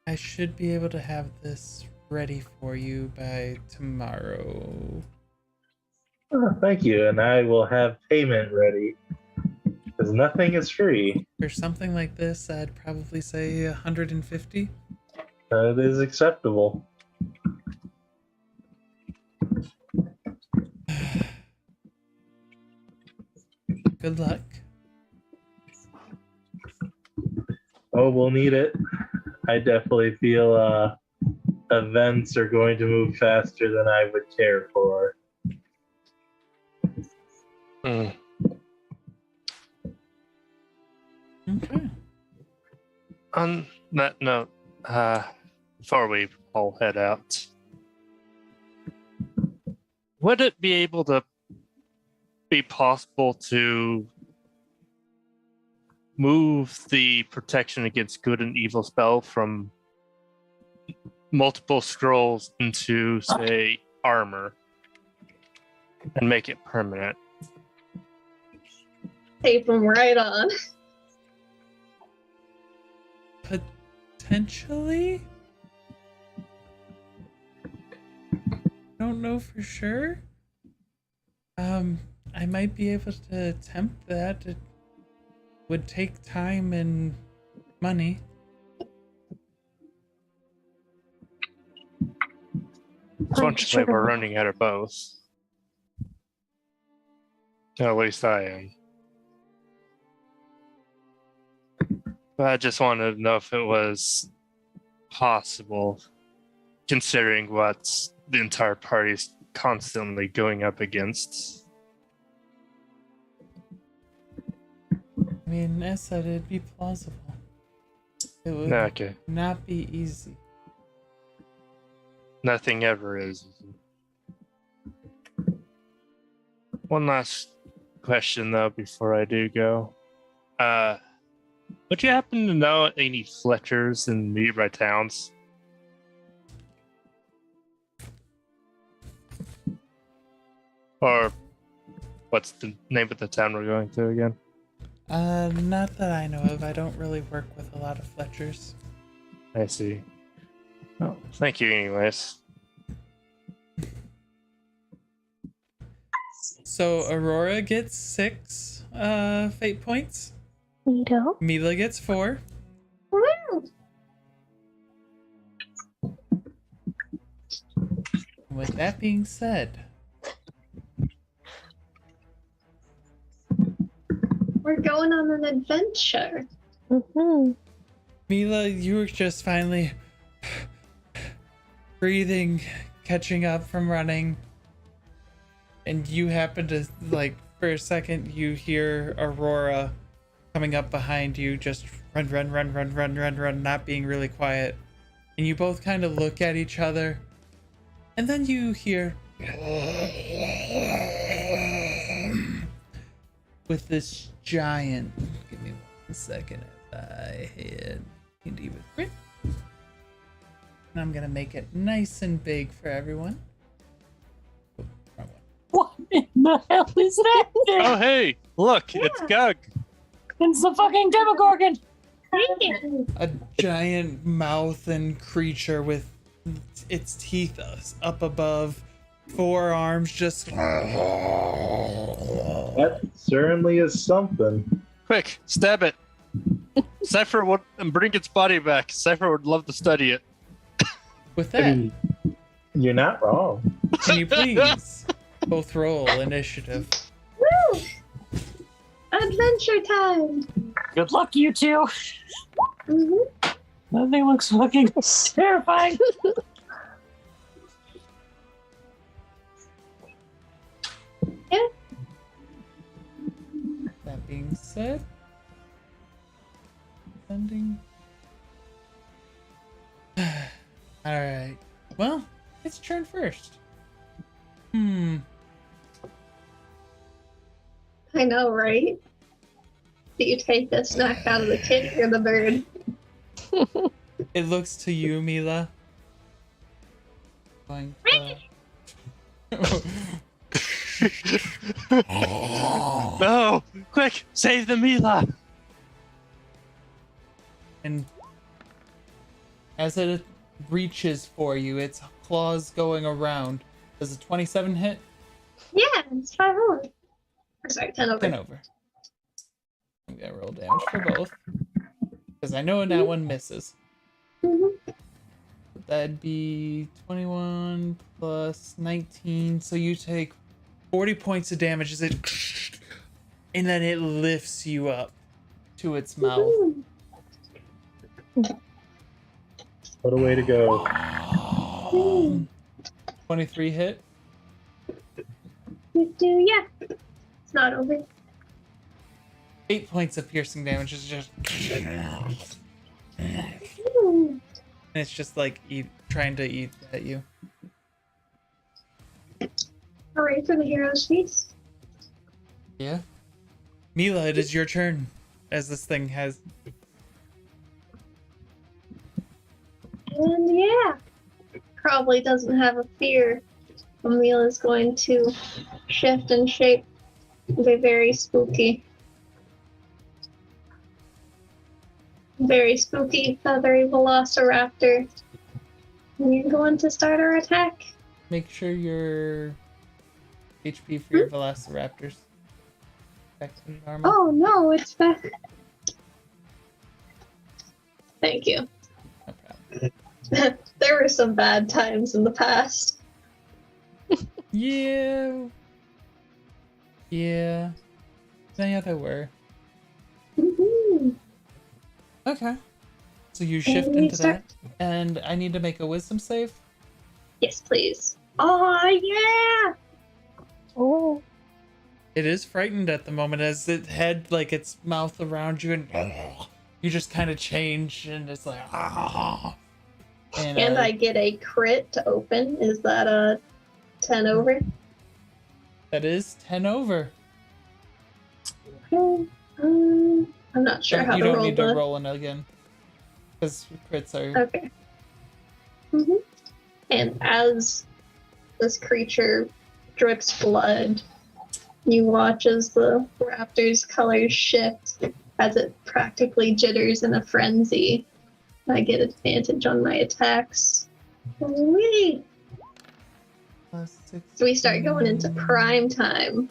I should be able to have this ready for you by tomorrow. Oh, thank you, and I will have payment ready because nothing is free. For something like this, I'd probably say 150. It is acceptable. Good luck. Oh, we'll need it. I definitely feel events are going to move faster than I would care for. Mm. Okay. On that note, before we all head out, would it be able to be possible to move the protection against good and evil spell from multiple scrolls into, say, armor and make it permanent? Tape them right on. Potentially? Don't know for sure. I might be able to attempt that. It would take time and money. Unfortunately, we're running out of both. At least I am. But I just wanted to know if it was possible, considering what the entire party's constantly going up against. I mean, as said, it'd be plausible. It would Okay. not be easy. Nothing ever is. One last question, though, before I do go. Would you happen to know any Fletchers in nearby towns? Or what's the name of the town we're going to again? Not that I know of. I don't really work with a lot of Fletchers. I see. Oh, thank you, anyways. So Aurora gets 6 fate points. Neato. Mila gets 4. Woo! With that being said, We're going on an adventure. Mm-hmm. Mila, you were just finally breathing, catching up from running, and you happen to, like, for a second, you hear Aurora coming up behind you, just run, not being really quiet. And you both kind of look at each other, and then you hear with this giant, give me 1 second as I hit Indy with crit. And I'm gonna make it nice and big for everyone. Oh, wrong one. What in the hell is that thing? Oh, hey! Look, it's Gug! It's the fucking Demogorgon! A giant mouth and creature with its teeth up above, 4 arms just. That certainly is something. Quick, stab it! Cypher would and bring its body back. Cypher would love to study it. With I that, mean, you're not wrong. can you please both roll initiative? Woo! Adventure time! Good luck, you two! Mm-hmm. That thing looks fucking terrifying! That being said, sending. Alright. Well, it's turn first. I know, right? Do you take the snack out of the kitty or the bird? It looks to you, Mila. Going. No! Quick! Save the Mila! And as it reaches for you, its claws going around. Does a 27 hit? Yeah, it's 5 over. Or sorry, 10 over. 10 over. I'm gonna roll damage for both. Because I know that one misses. Mhm. That'd be 21 plus 19. So you take 40 points of damage as it. And then it lifts you up to its mouth. Woohoo. What a way to go. 23 hit. Yeah. It's not over. 8 points of piercing damage is just. Ooh. And it's just like trying to eat at you. Hooray for the hero's feast. Yeah. Mila, it is your turn. As this thing has. And yeah, probably doesn't have a fear. Emil is going to shift and shape. Be very spooky. very spooky, feathery velociraptor. We're going to start our attack. Make sure your HP for your velociraptors. Back to normal. Oh no, it's back. Thank you. No problem. There were some bad times in the past. Yeah. Yeah. Yeah, there were. Woohoo. Okay. So you shift And we into start- that, and I need to make a wisdom save. Yes, please. Oh yeah! Oh, It is frightened at the moment as it had like its mouth around you, and you just kind of change, and it's like And I get a crit to open. Is that a 10 over? that is 10 over. Okay. I'm not sure how you to don't roll need to the... roll it again because crits are Okay. And as this creature drips blood, you watch as the raptor's colors shift as it practically jitters in a frenzy. I get advantage on my attacks. Whee! plus 6. So we start going into prime time.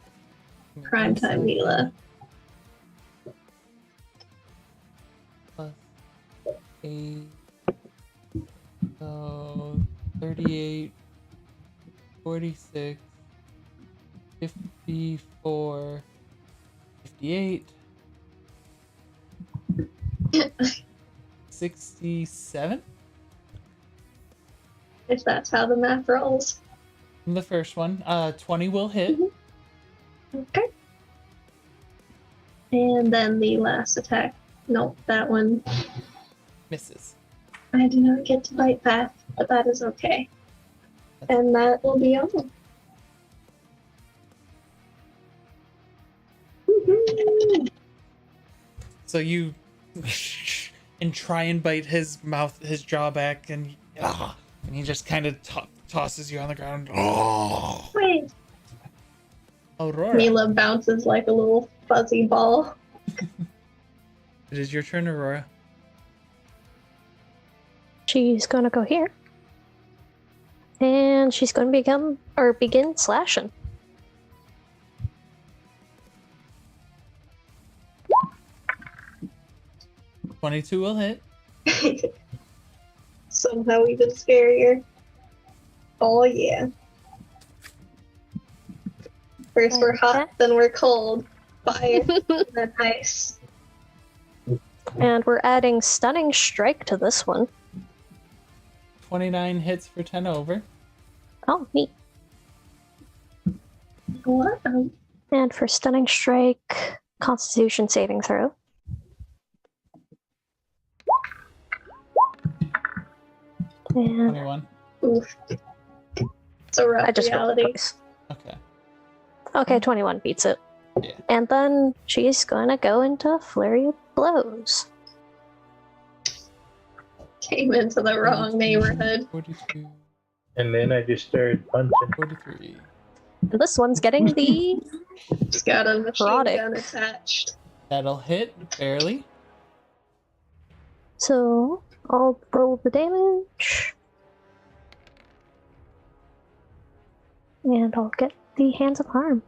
Prime time, Mila. Plus 8. So 38, 46, 54, 58, 67? If that's how the math rolls. The first one. 20 will hit. Okay. And then the last attack. Nope, that one. Misses. I do not get to bite that, but that is okay. And that will be all. Woohoo! So you and try and bite his mouth, his jaw back, and he just kind of tosses you on the ground. Wait, Aurora, Mila bounces like a little fuzzy ball. it is your turn, Aurora. she's gonna go here. And she's gonna begin slashing. $22 will hit. Somehow even scarier. Oh yeah. First we're hot, then we're cold. Fire, then ice. And we're adding Stunning Strike to this one. 29 hits for 10 over. Oh, neat. What? And for Stunning Strike, Constitution saving throw. And 21. Oof. It's a rough I just rolled reality. twice. Okay. Okay, 21 beats it. Yeah. And then she's gonna go into Flurry of Blows. Came into the wrong neighborhood. 42, And then I just started punching. 43. And this one's getting the It's got a machine Erotic. gun attached. That'll hit, barely. So I'll roll the damage. And I'll get the Hands of Harm.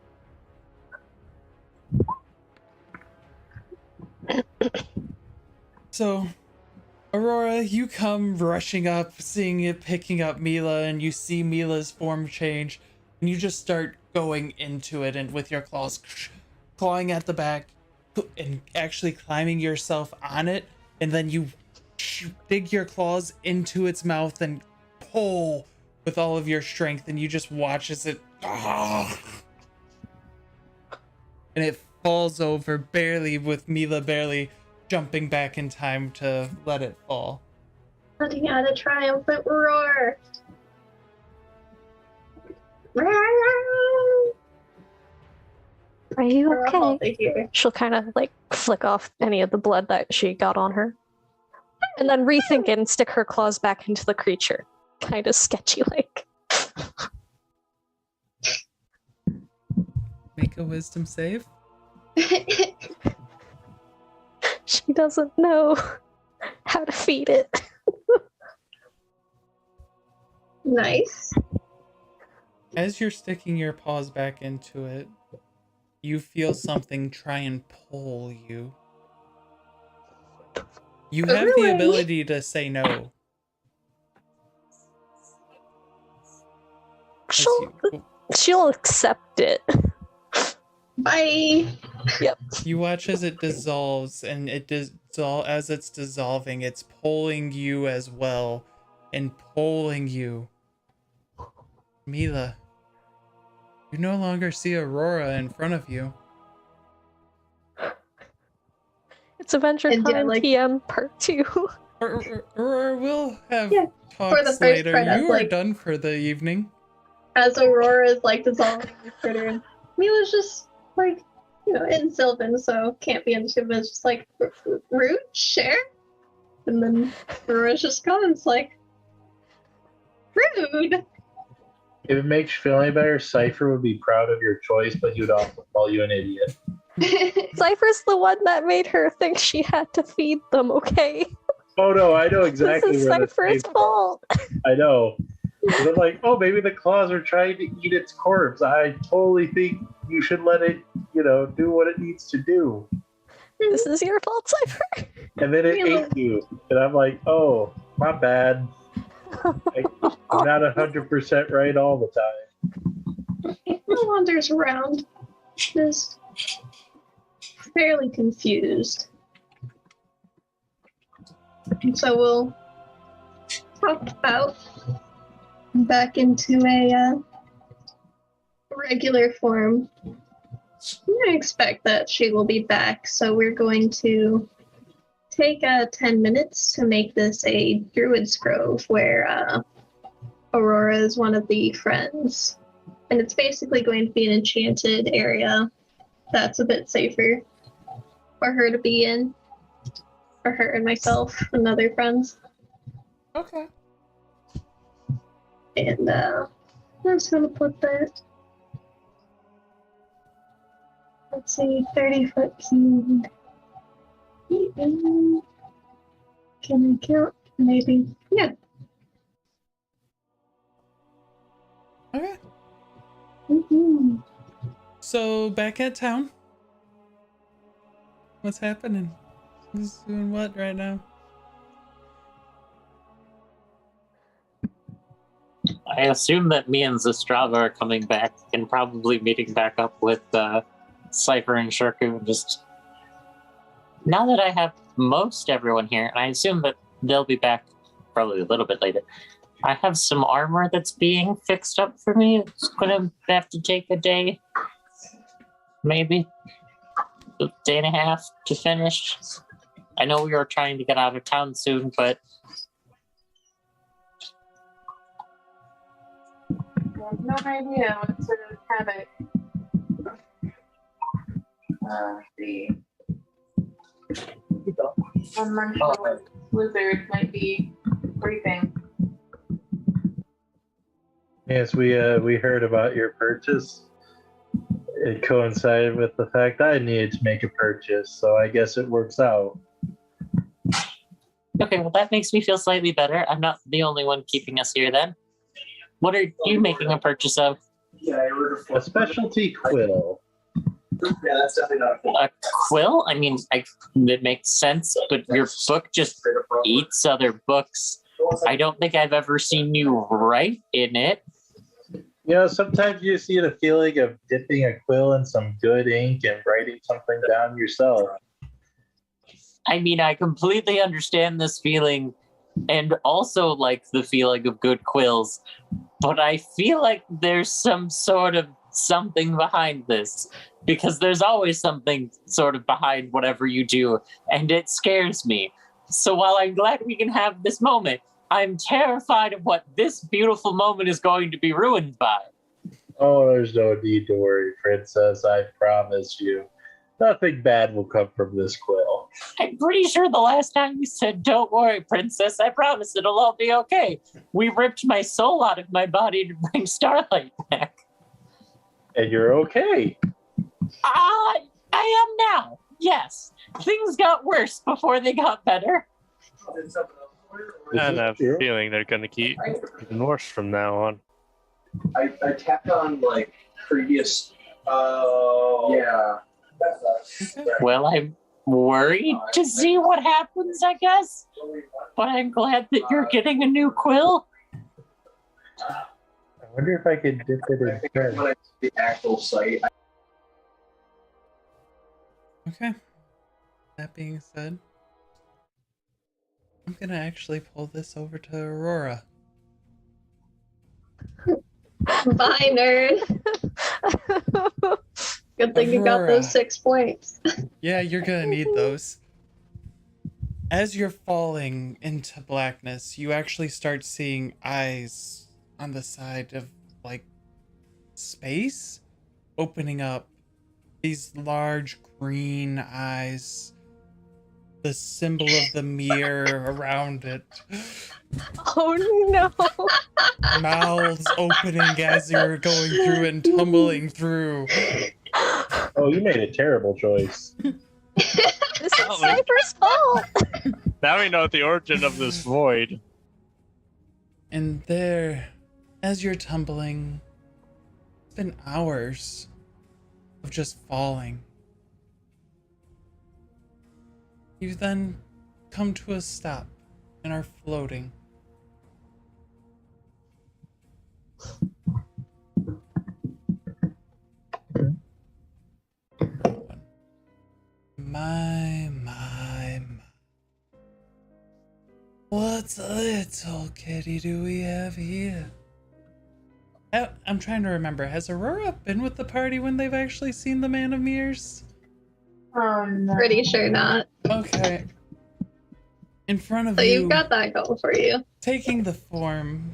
So, Aurora, you come rushing up, seeing it picking up Mila, and you see Mila's form change, and you just start going into it, and with your claws, clawing at the back, and actually climbing yourself on it, and then you dig your claws into its mouth and pull with all of your strength, and you just watch as it, and it falls over barely, with Mila barely jumping back in time to let it fall. Letting out a triumphant roar. Are you We're all okay? here. She'll kind of like flick off any of the blood that she got on her. And then rethink it and stick her claws back into the creature. Kind of sketchy like. Make a wisdom save. She doesn't know. how to feed it. Nice. As you're sticking your paws back into it, you feel something try and pull you. You have the Really? ability to say no. as She'll accept it. Bye. you watch as it dissolves, and as it's dissolving, it's pulling you as well, and pulling you. Mila, you no longer see Aurora in front of you. It's Adventure And yeah, Time like- TM Part 2. Or we'll have Yeah, for the talks first later. part, I was You are like- done for the evening. As Aurora is like dissolving the critter, and Mila's just like, in Sylvan, so can't be into it, but it's just like, rude, share? And then Aurora's just gone, it's like, rude! If it makes you feel any better, Cypher would be proud of your choice, but he would also call you an idiot. Cypher's the one that made her think she had to feed them, okay? Oh no, I know exactly This is where this Cypher's came from. fault. I know. But I'm like, oh, maybe the claws are trying to eat its corpse. I totally think you should let it, do what it needs to do. This is your fault, Cypher. And then it Really? ate you. And I'm like, oh, my bad. I'm not 100% right all the time. It wanders around, just fairly confused. And so we'll talk about back into a regular form. I expect that she will be back, so we're going to take 10 minutes to make this a Druid's Grove where Aurora is one of the friends. And it's basically going to be an enchanted area that's a bit safer for her to be in. For her and myself and other friends. Okay. And I'm just gonna put that. Let's see, 30-foot cube. Can I count? Maybe. Yeah. Okay. Mm-hmm. So back at town. What's happening? Who's doing what right now? I assume that me and Zastrava are coming back and probably meeting back up with Cypher and Shirku. Just now that I have most everyone here, and I assume that they'll be back probably a little bit later. I have some armor that's being fixed up for me. It's gonna have to take a day, maybe a day and a half to finish. I know we are trying to get out of town soon, but I have no idea what sort of havoc the unmentionable lizard might be reaping. Yes, we heard about your purchase. It coincided with the fact I needed to make a purchase, so I guess it works out. okay, well that makes me feel slightly better. I'm not the only one keeping us here then. What are you making a purchase of? A specialty quill. Yeah, that's definitely not a A quill? I mean, it makes sense, but your book just eats other books. I don't think I've ever seen you write in it. Sometimes you just need a feeling of dipping a quill in some good ink and writing something down yourself. I mean, I completely understand this feeling and also like the feeling of good quills, but I feel like there's some sort of something behind this because there's always something sort of behind whatever you do, and it scares me. So while I'm glad we can have this moment, I'm terrified of what this beautiful moment is going to be ruined by. Oh, there's no need to worry, Princess. I promise you. Nothing bad will come from this quill. I'm pretty sure the last time you said, "Don't worry, princess, I promise it'll all be okay." We ripped my soul out of my body to bring Starlight back. And you're okay. I am now. Yes. Things got worse before they got better. And I have a feeling they're going to keep even worse from now on. I tapped on like previous. Yeah. Well, I'm worried to see what happens, I guess. But I'm glad that you're getting a new quill. I wonder if I could dip it in pen. When I see the actual site. Okay. That being said, I'm gonna actually pull this over to Aurora. Bye, nerd. Good thing you got Aurora. those 6 points. Yeah, you're gonna need those. As you're falling into blackness, you actually start seeing eyes on the side of, like, space opening up. These large green eyes. The symbol of the mirror around it. Oh no! Mouths opening as you're going through and tumbling through. Oh, you made a terrible choice. This is Cypher's fault! Now we know the origin of this void. And there, as you're tumbling, it's been hours of just falling. You then come to a stop and are floating. My. What a little kitty do we have here? I'm trying to remember. Has Aurora been with the party when they've actually seen the Man of Mirrors? Oh no. Pretty sure not. Okay. In front of So you, you've got that going for you. taking the form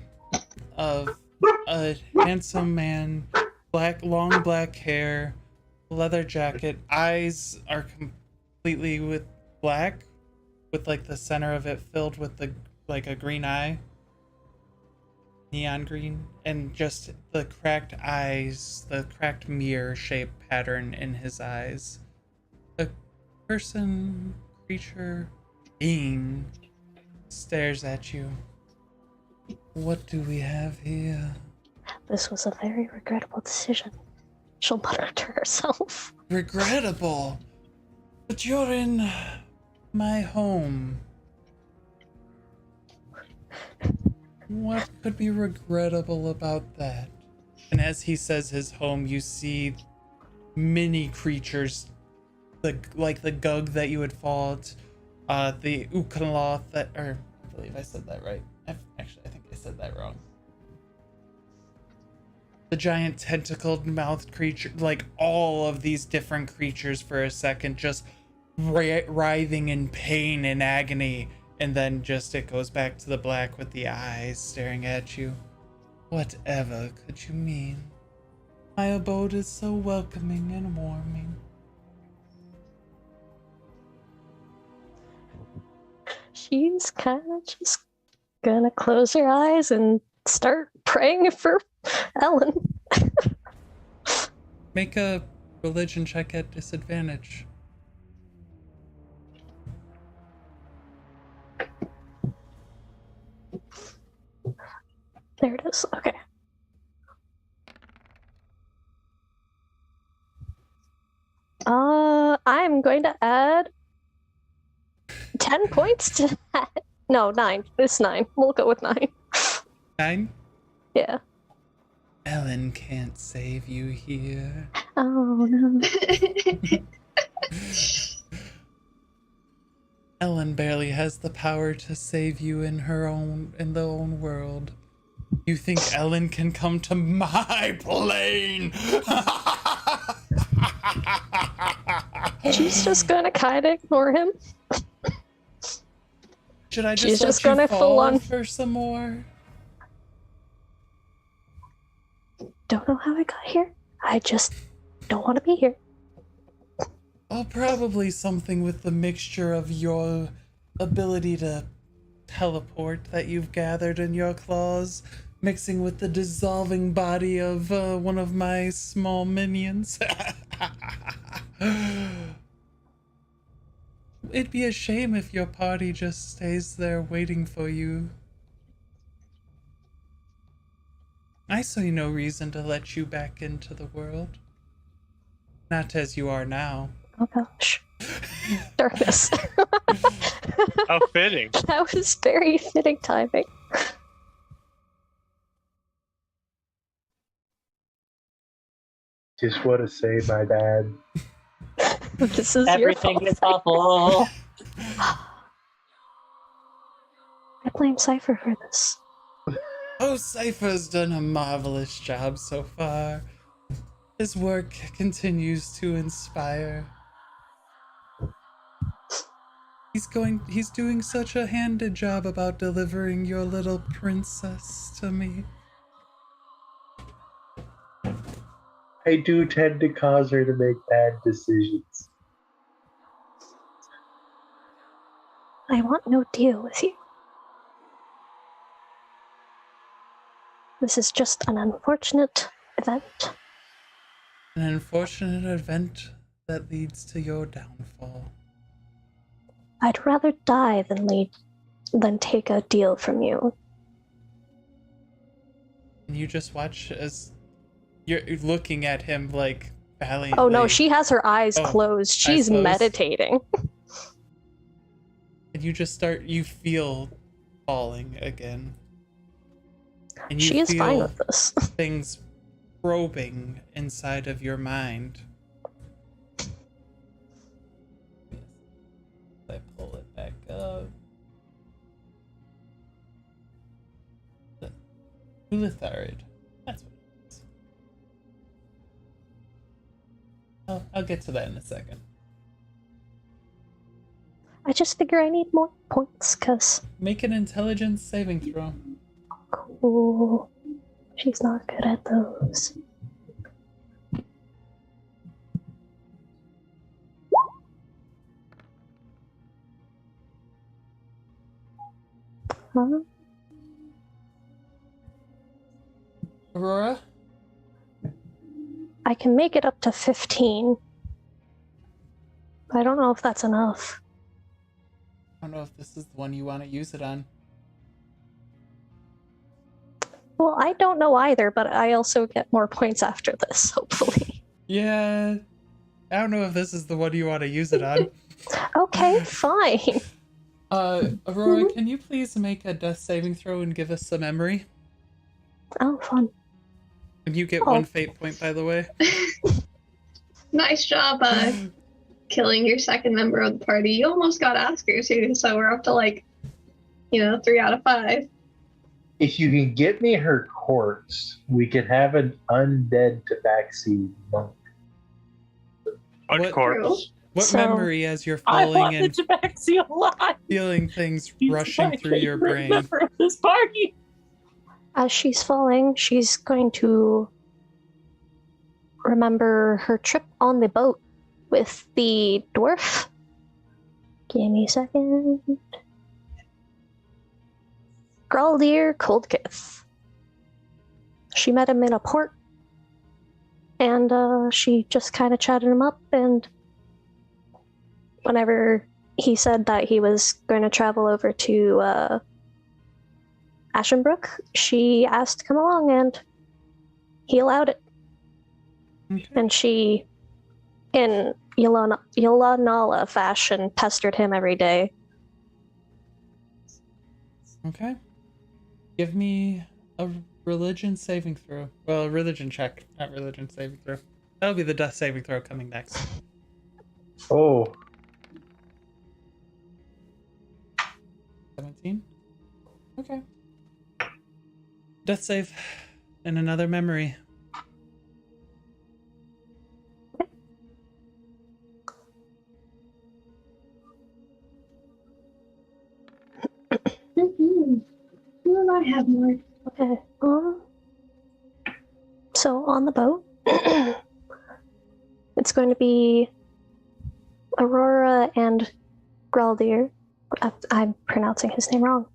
of a handsome man, long black hair, leather jacket, eyes are completely with black, with like the center of it filled with the like a green eye, neon green, and just the cracked eyes, the cracked mirror shape pattern in his eyes. A person, creature, being stares at you. What do we have here? This was a very regrettable decision. She'll mutter to herself. Regrettable? But you're in my home. What could be regrettable about that? And as he says his home, you see many creatures, like the gug that you had fought, the Ukanloth that, or I believe I said that right. I think I said that wrong. The giant tentacled mouthed creature, like all of these different creatures for a second, just writhing in pain and agony, and then just it goes back to the black with the eyes staring at you. Whatever could you mean? My abode is so welcoming and warming. She's kind of just gonna close her eyes and start praying for Ellen. Make a religion check at disadvantage. There it is. Okay. I'm going to add 10 points to that. No, 9. It's 9. We'll go with 9. 9? Yeah. Ellen can't save you here. Oh no. Ellen barely has the power to save you in the own world. You think Ellen can come to my plane? She's just gonna kind of ignore him. Should I She's just let just you gonna fall full on- for some more? Don't know how I got here. I just don't want to be here. Oh, probably something with the mixture of your ability to teleport that you've gathered in your claws, mixing with the dissolving body of one of my small minions. it'd be a shame if your party just stays there waiting for you. I see no reason to let you back into the world. Not as you are now. Oh gosh. Darkness. How fitting. That was very fitting timing. Just want to say, my dad. This is Everything your is fault. awful. I blame Cypher for this. Oh, Cypher's done a marvelous job so far. His work continues to inspire. He's doing such a handed job about delivering your little princess to me. I do tend to cause her to make bad decisions. I want no deal with you. This is just an unfortunate event. An unfortunate event that leads to your downfall. I'd rather die than take a deal from you. And you just watch as you're looking at him like valiantly. Oh no, she has her eyes Oh, closed. She's closed. meditating. And you feel falling again. And you She is fine feel with this. things probing inside of your mind. I pull it back up. Ulitharid. That's what it is. I'll get to that in a second. I just figure I need more points, cause Make an intelligence saving throw. cool. She's not good at those. Huh? Aurora? I can make it up to 15. I don't know if that's enough. I don't know if this is the one you want to use it on. Well, I don't know either, but I also get more points after this, hopefully. Yeah. I don't know if this is the one you want to use it on. Okay, fine. Aurora, can you please make a death saving throw and give us a memory? Oh, fun. And you get Oh. 1 fate point, by the way. Nice job, killing your second member of the party. You almost got Oscars here, so we're up to 3 out of 5. If you can get me her corpse, we could have an undead tabaxi monk. What- Corpse. What So- memory as you're I falling want the and Tabaxi alive. feeling things He's rushing my through your favorite brain? member of this party. As she's falling, she's going to remember her trip on the boat with the dwarf. Give me a second. Graldir Coldkith. She met him in a port, and she just kind of chatted him up, and whenever he said that he was going to travel over to Ashenbrook, she asked to come along, and he allowed it. Okay. And she, in Yolanala fashion, pestered him every day. Okay. Give me a religion saving throw. Well, a religion check, not religion saving throw. That'll be the death saving throw coming next. Oh, 17. Okay. Death save and another memory. Well, I have more. Okay. So on the boat, it's going to be Aurora and Graldir. I'm pronouncing his name wrong.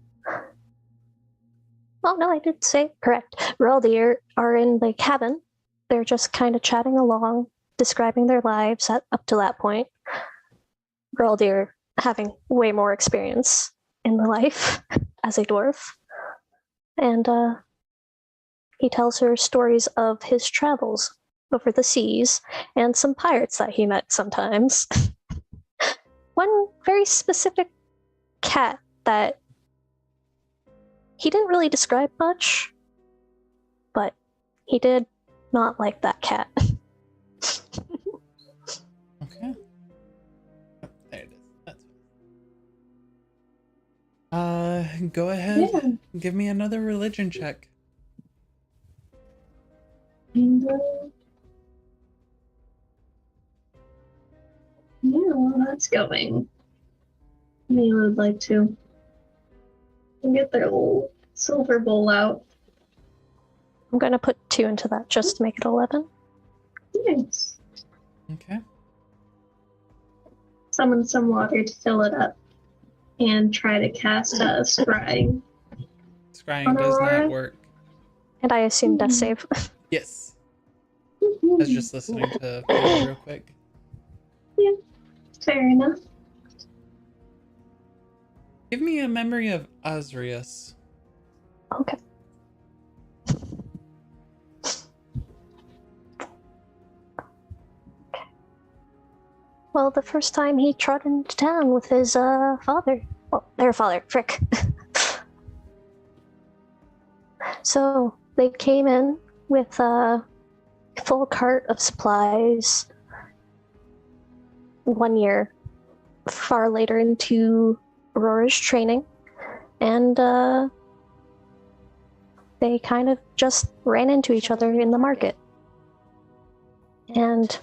Oh no, I did say it correct. Graldir are in the cabin. They're just kind of chatting along, describing their lives up to that point. Graldir having way more experience in the life as a dwarf. And he tells her stories of his travels over the seas and some pirates that he met sometimes. One very specific cat that he didn't really describe much, but he did not like that cat. Okay. Oh, there it is. That's go ahead. Yeah. Give me another religion check. And, yeah, well, that's going. Mila would like to get their little silver bowl out. I'm gonna put 2 into that just to make it 11. Nice. Okay. Summon some water to fill it up and try to cast scrying. Scrying does not Aurora? work. And I assume death save. Yes. I was just listening to Peter real quick. Fair enough. Give me a memory of Azrius. Okay. Well, the first time he trotted into town with his father. Well, their father, Frick. So they came in with a full cart of supplies 1 year far later into Aurora's training, and they kind of just ran into each other in the market. And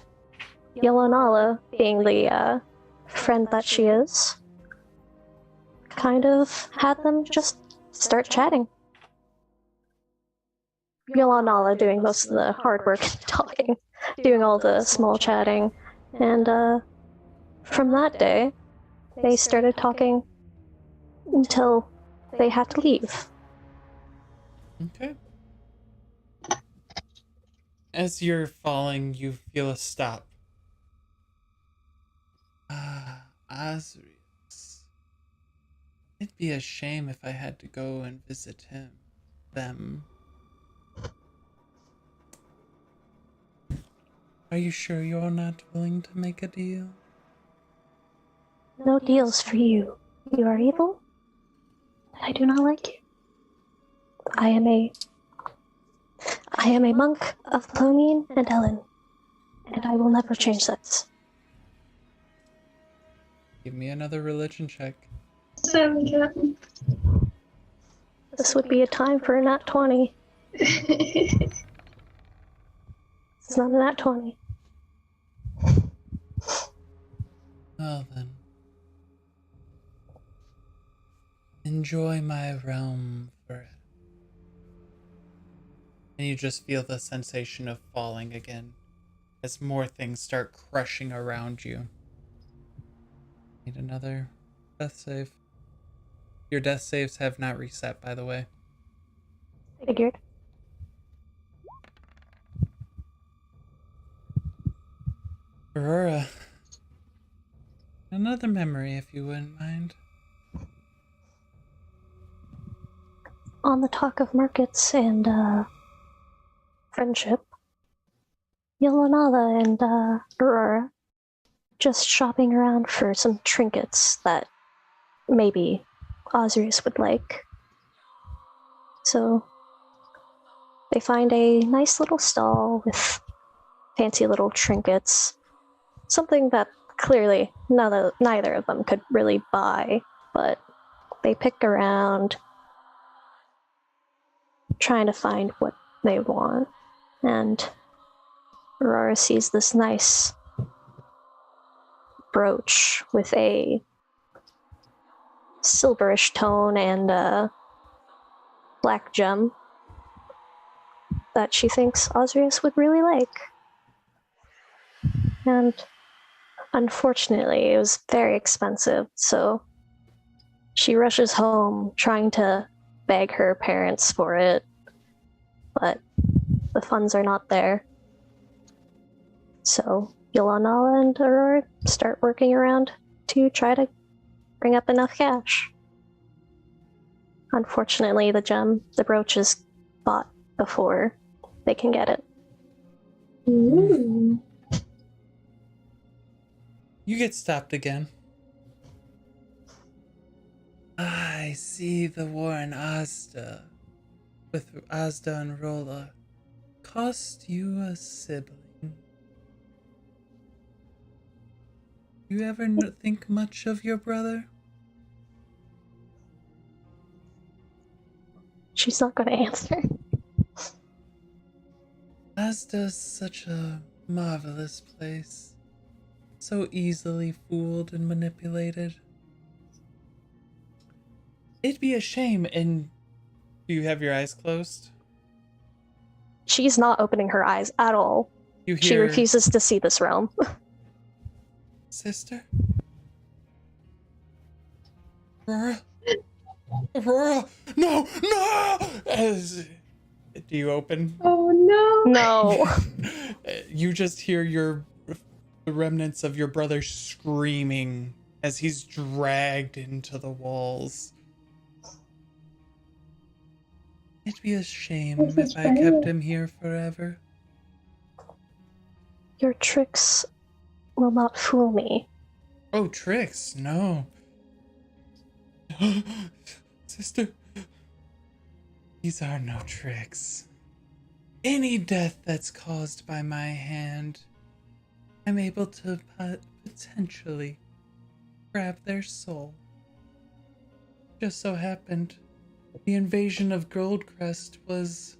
Yelonala, being the friend that she is, kind of had them just start chatting. Yelonala doing most of the hard work and talking, doing all the small chatting, and from that day, they started talking until they had to leave. Okay. As you're falling, you feel a stop. Azrius. It'd be a shame if I had to go and visit them. Are you sure you're not willing to make a deal? No deals for you. You are evil. I do not like you. I am a monk of Plomine and Ellen, and I will never change that. Give me another religion check. 7, Captain. This would be a time for a nat 20. It's not a nat 20. Well then. Enjoy my realm forever. And you just feel the sensation of falling again as more things start crushing around you. Need another death save. Your death saves have not reset, by the way. Figured. Aurora. Another memory, if you wouldn't mind. On the talk of markets and friendship, Yelonala and Aurora just shopping around for some trinkets that maybe Azrius would like. So they find a nice little stall with fancy little trinkets, something that clearly neither of them could really buy, but they pick around trying to find what they want. And Aurora sees this nice brooch with a silverish tone and a black gem that she thinks Azrius would really like. And unfortunately, it was very expensive, so she rushes home trying to beg her parents for it, but the funds are not there. So Yelonala and Aurora start working around to try to bring up enough cash. Unfortunately, the brooch is bought before they can get it. Ooh. You get stopped again. I see the war in Asda, with Asda and Rola, cost you a sibling. You ever think much of your brother? She's not going to answer. Asda's such a marvelous place. So easily fooled and manipulated. It'd be a shame, and do you have your eyes closed? She's not opening her eyes at all. You hear... She refuses to see this realm. Sister? Aurora? Aurora! No! No! Do you open? Oh no! No. You just hear the remnants of your brother screaming as he's dragged into the walls. It'd be a shame if I kept him here forever. Your tricks will not fool me. Oh, tricks? No. Sister, these are no tricks. Any death that's caused by my hand, I'm able to potentially grab their soul. Just so happened, the invasion of Goldcrest was,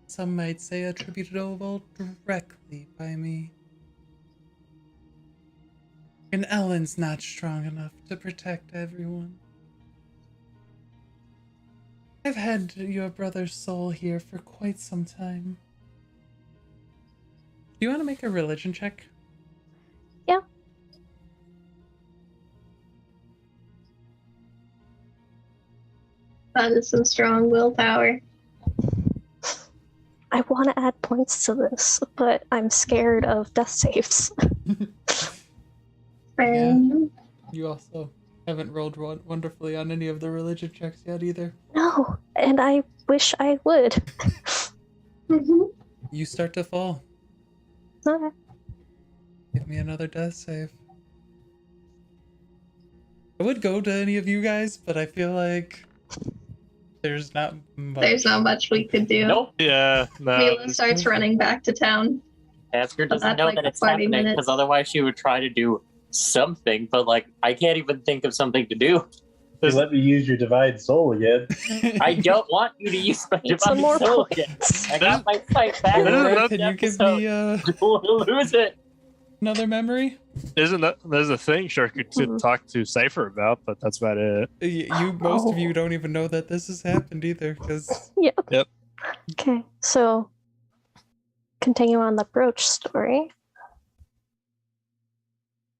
some might say, attributable directly by me. And Ellen's not strong enough to protect everyone. I've had your brother's soul here for quite some time. Do you want to make a religion check? Yeah. That is some strong willpower. I want to add points to this, but I'm scared of death saves. Yeah. You also haven't rolled wonderfully on any of the religion checks yet either. No, and I wish I would. You start to fall. Okay. Give me another death save. I would go to any of you guys, but I feel like there's not much. There's not much we could do. Nope. Yeah, no. Mila starts running back to town. Asker doesn't That's know like that it's 40 happening minutes. because otherwise she would try to do something, but like I can't even think of something to do. You let me use your divine soul again. I don't want you to use my Need some divine more soul points. again. I got my sight back. Aurora, First can you give episode. me We'll lose it. another memory? There's a thing sure could talk to Cypher about, but that's about it. Most of you don't even know that this has happened either, because Yep. Okay, so continue on the brooch story.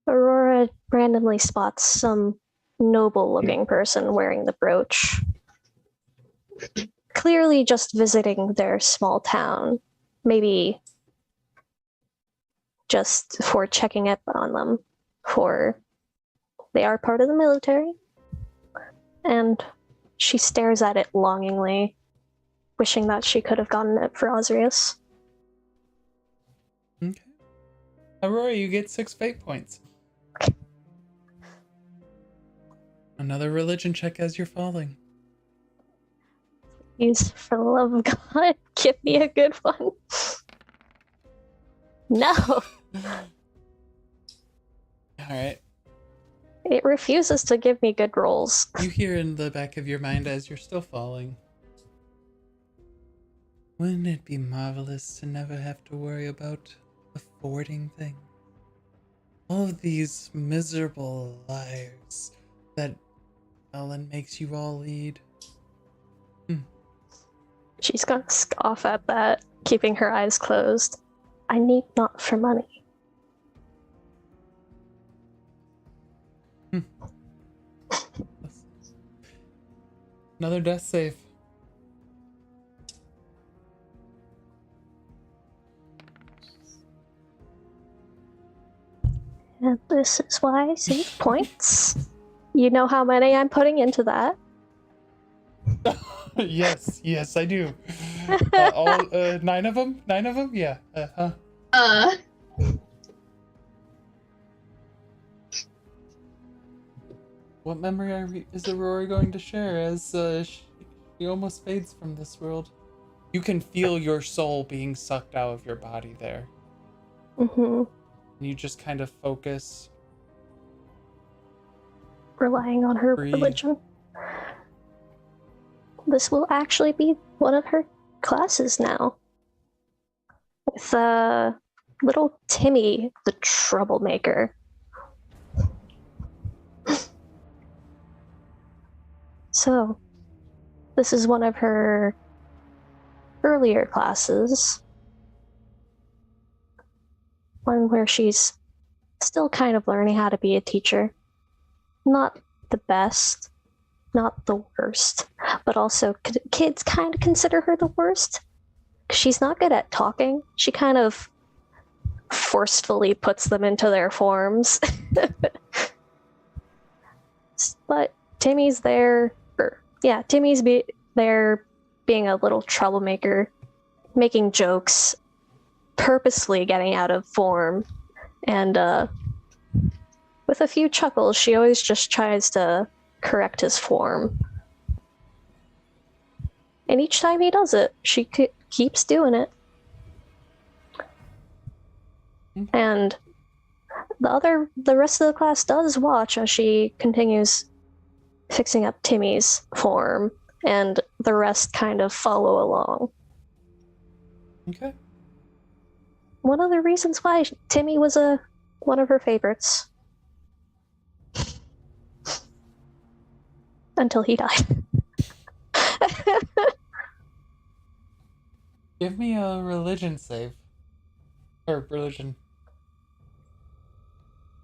Aurora randomly spots some noble-looking person wearing the brooch. Clearly just visiting their small town. Maybe just for checking up on them. For they are part of the military. And she stares at it longingly, wishing that she could have gotten it for Osrius. Okay. Aurora, you get 6 fate points. Another religion check as you're falling. Please, for the love of God, give me a good one. No, Alright. it refuses to give me good rolls. You hear in the back of your mind as you're still falling. Wouldn't it be marvelous to never have to worry about affording things? All of these miserable lives that Ellen makes you all lead. She's gonna scoff at that, keeping her eyes closed. I need not for money. Another death save. And this is why I save points. You know how many I'm putting into that? Yes, I do. All 9 of them? 9 of them? Yeah. What memory is Aurora going to share as she almost fades from this world? You can feel your soul being sucked out of your body there. Mm-hmm. And you just kind of focus. Relying on her Breathe. religion. This will actually be one of her classes now. With little Timmy, the troublemaker. So, this is one of her earlier classes. One where she's still kind of learning how to be a teacher. Not the best, not the worst, but also kids kind of consider her the worst. She's not good at talking. She kind of forcefully puts them into their forms. But Timmy's there, there being a little troublemaker, making jokes, purposely getting out of form, and with a few chuckles, she always just tries to correct his form. And each time he does it, she keeps doing it. And the rest of the class does watch as she continues fixing up Timmy's form, and the rest kind of follow along. Okay. One of the reasons why Timmy was one of her favorites. Until he died. Give me a religion save. Or religion.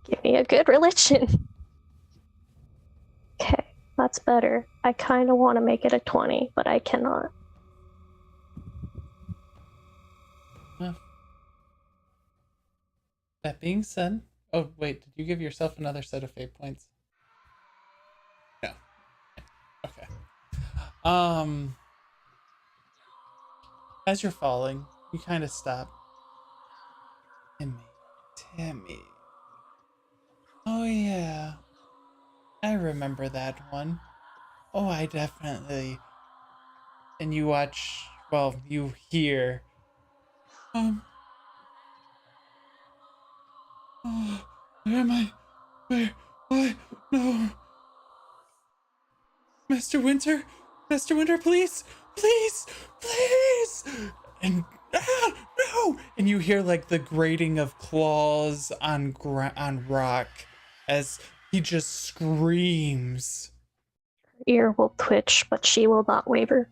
Give me a good religion. Okay, that's better. I kind of want to make it a 20, but I cannot. Well, that being said... Oh, wait, did you give yourself another set of fate points? No. Okay. As you're falling, you kind of stop. Timmy. Oh yeah. I remember that one. Oh, I definitely... And you watch... Well, you hear... Oh, where am I? Why? No. Mr. Winter? Mr. Winter, please! Please! Please! And... no! And you hear, like, the grating of claws on rock as he just screams. Her ear will twitch, but she will not waver.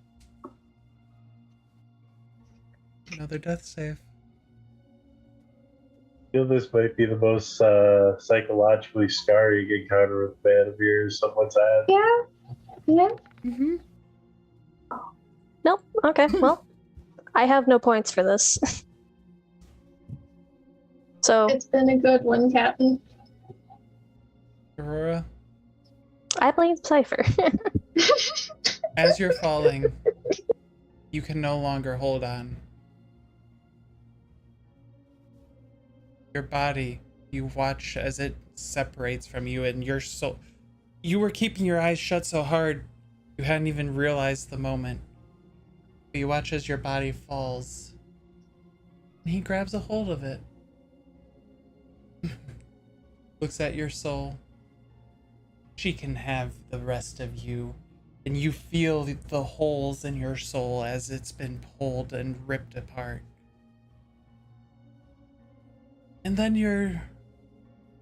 Another death save. I feel this might be the most psychologically scarring encounter with bad of yours someone's had. Yeah. Mm-hmm. Nope. Okay, well, I have no points for this. So, It's been a good one, Captain. Aurora, I blame Cypher. as you're falling, you can no longer hold on. Your body, you watch as it separates from you, and your soul. You were keeping your eyes shut so hard, you hadn't even realized the moment. But you watch as your body falls, and he grabs a hold of it. Looks at your soul. She can have the rest of you, and you feel the holes in your soul as it's been pulled and ripped apart. And then you're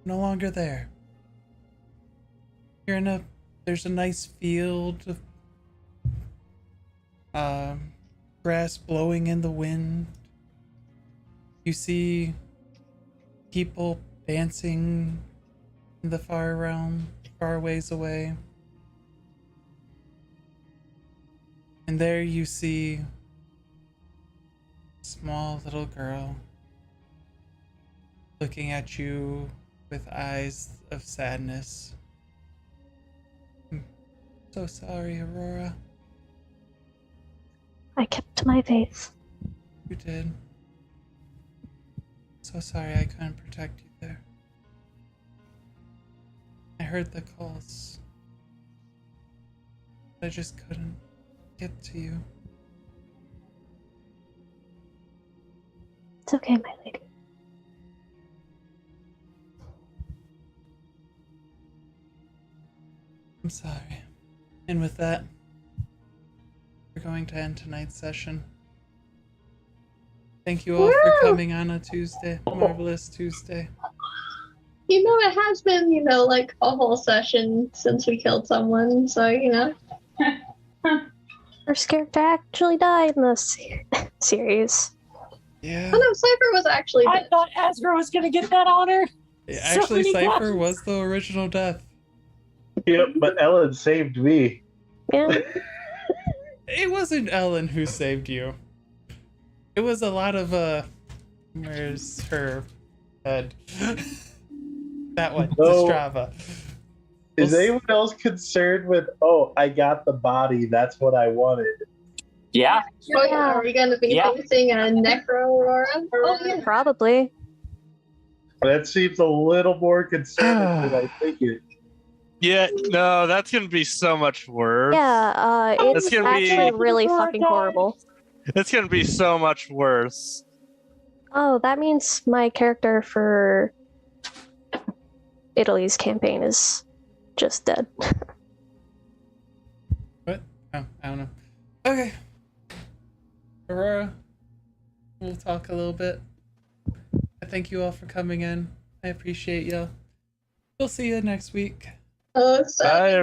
no longer there. You're there's a nice field of grass blowing in the wind. You see people dancing in the far realm, far ways away. And there you see a small little girl looking at you with eyes of sadness. So sorry, Aurora. I kept to my faith. You did. So sorry I couldn't protect you there. I heard the calls. I just couldn't get to you. It's okay, my lady. I'm sorry. And with that, we're going to end tonight's session. Thank you all for coming on a Tuesday. Marvelous Tuesday. You know, it has been, like a whole session since we killed someone, so, First character actually died in this series. Yeah. Oh no, Cypher was actually I dead. thought Asper was gonna get that honor. Actually, So many Cypher questions. was the original death. Yep, but Ellen saved me. Yeah. It wasn't Ellen who saved you. It was a lot of, where's her head? That one, No. Destrava. Is anyone else concerned with, oh, I got the body, that's what I wanted? Yeah. Oh, yeah. Are we gonna be Yeah. facing a Necro Aurora? Oh yeah. Probably. That seems a little more concerning than I think it. Yeah, no, that's gonna be so much worse. Yeah, That's it's gonna be- actually really fucking horrible. It's gonna be so much worse. Oh, that means my character for Italy's campaign is just dead. What? Oh, I don't know. Okay. Aurora, we'll talk a little bit. I thank you all for coming in. I appreciate you. We'll see you next week. Oh, so Bye,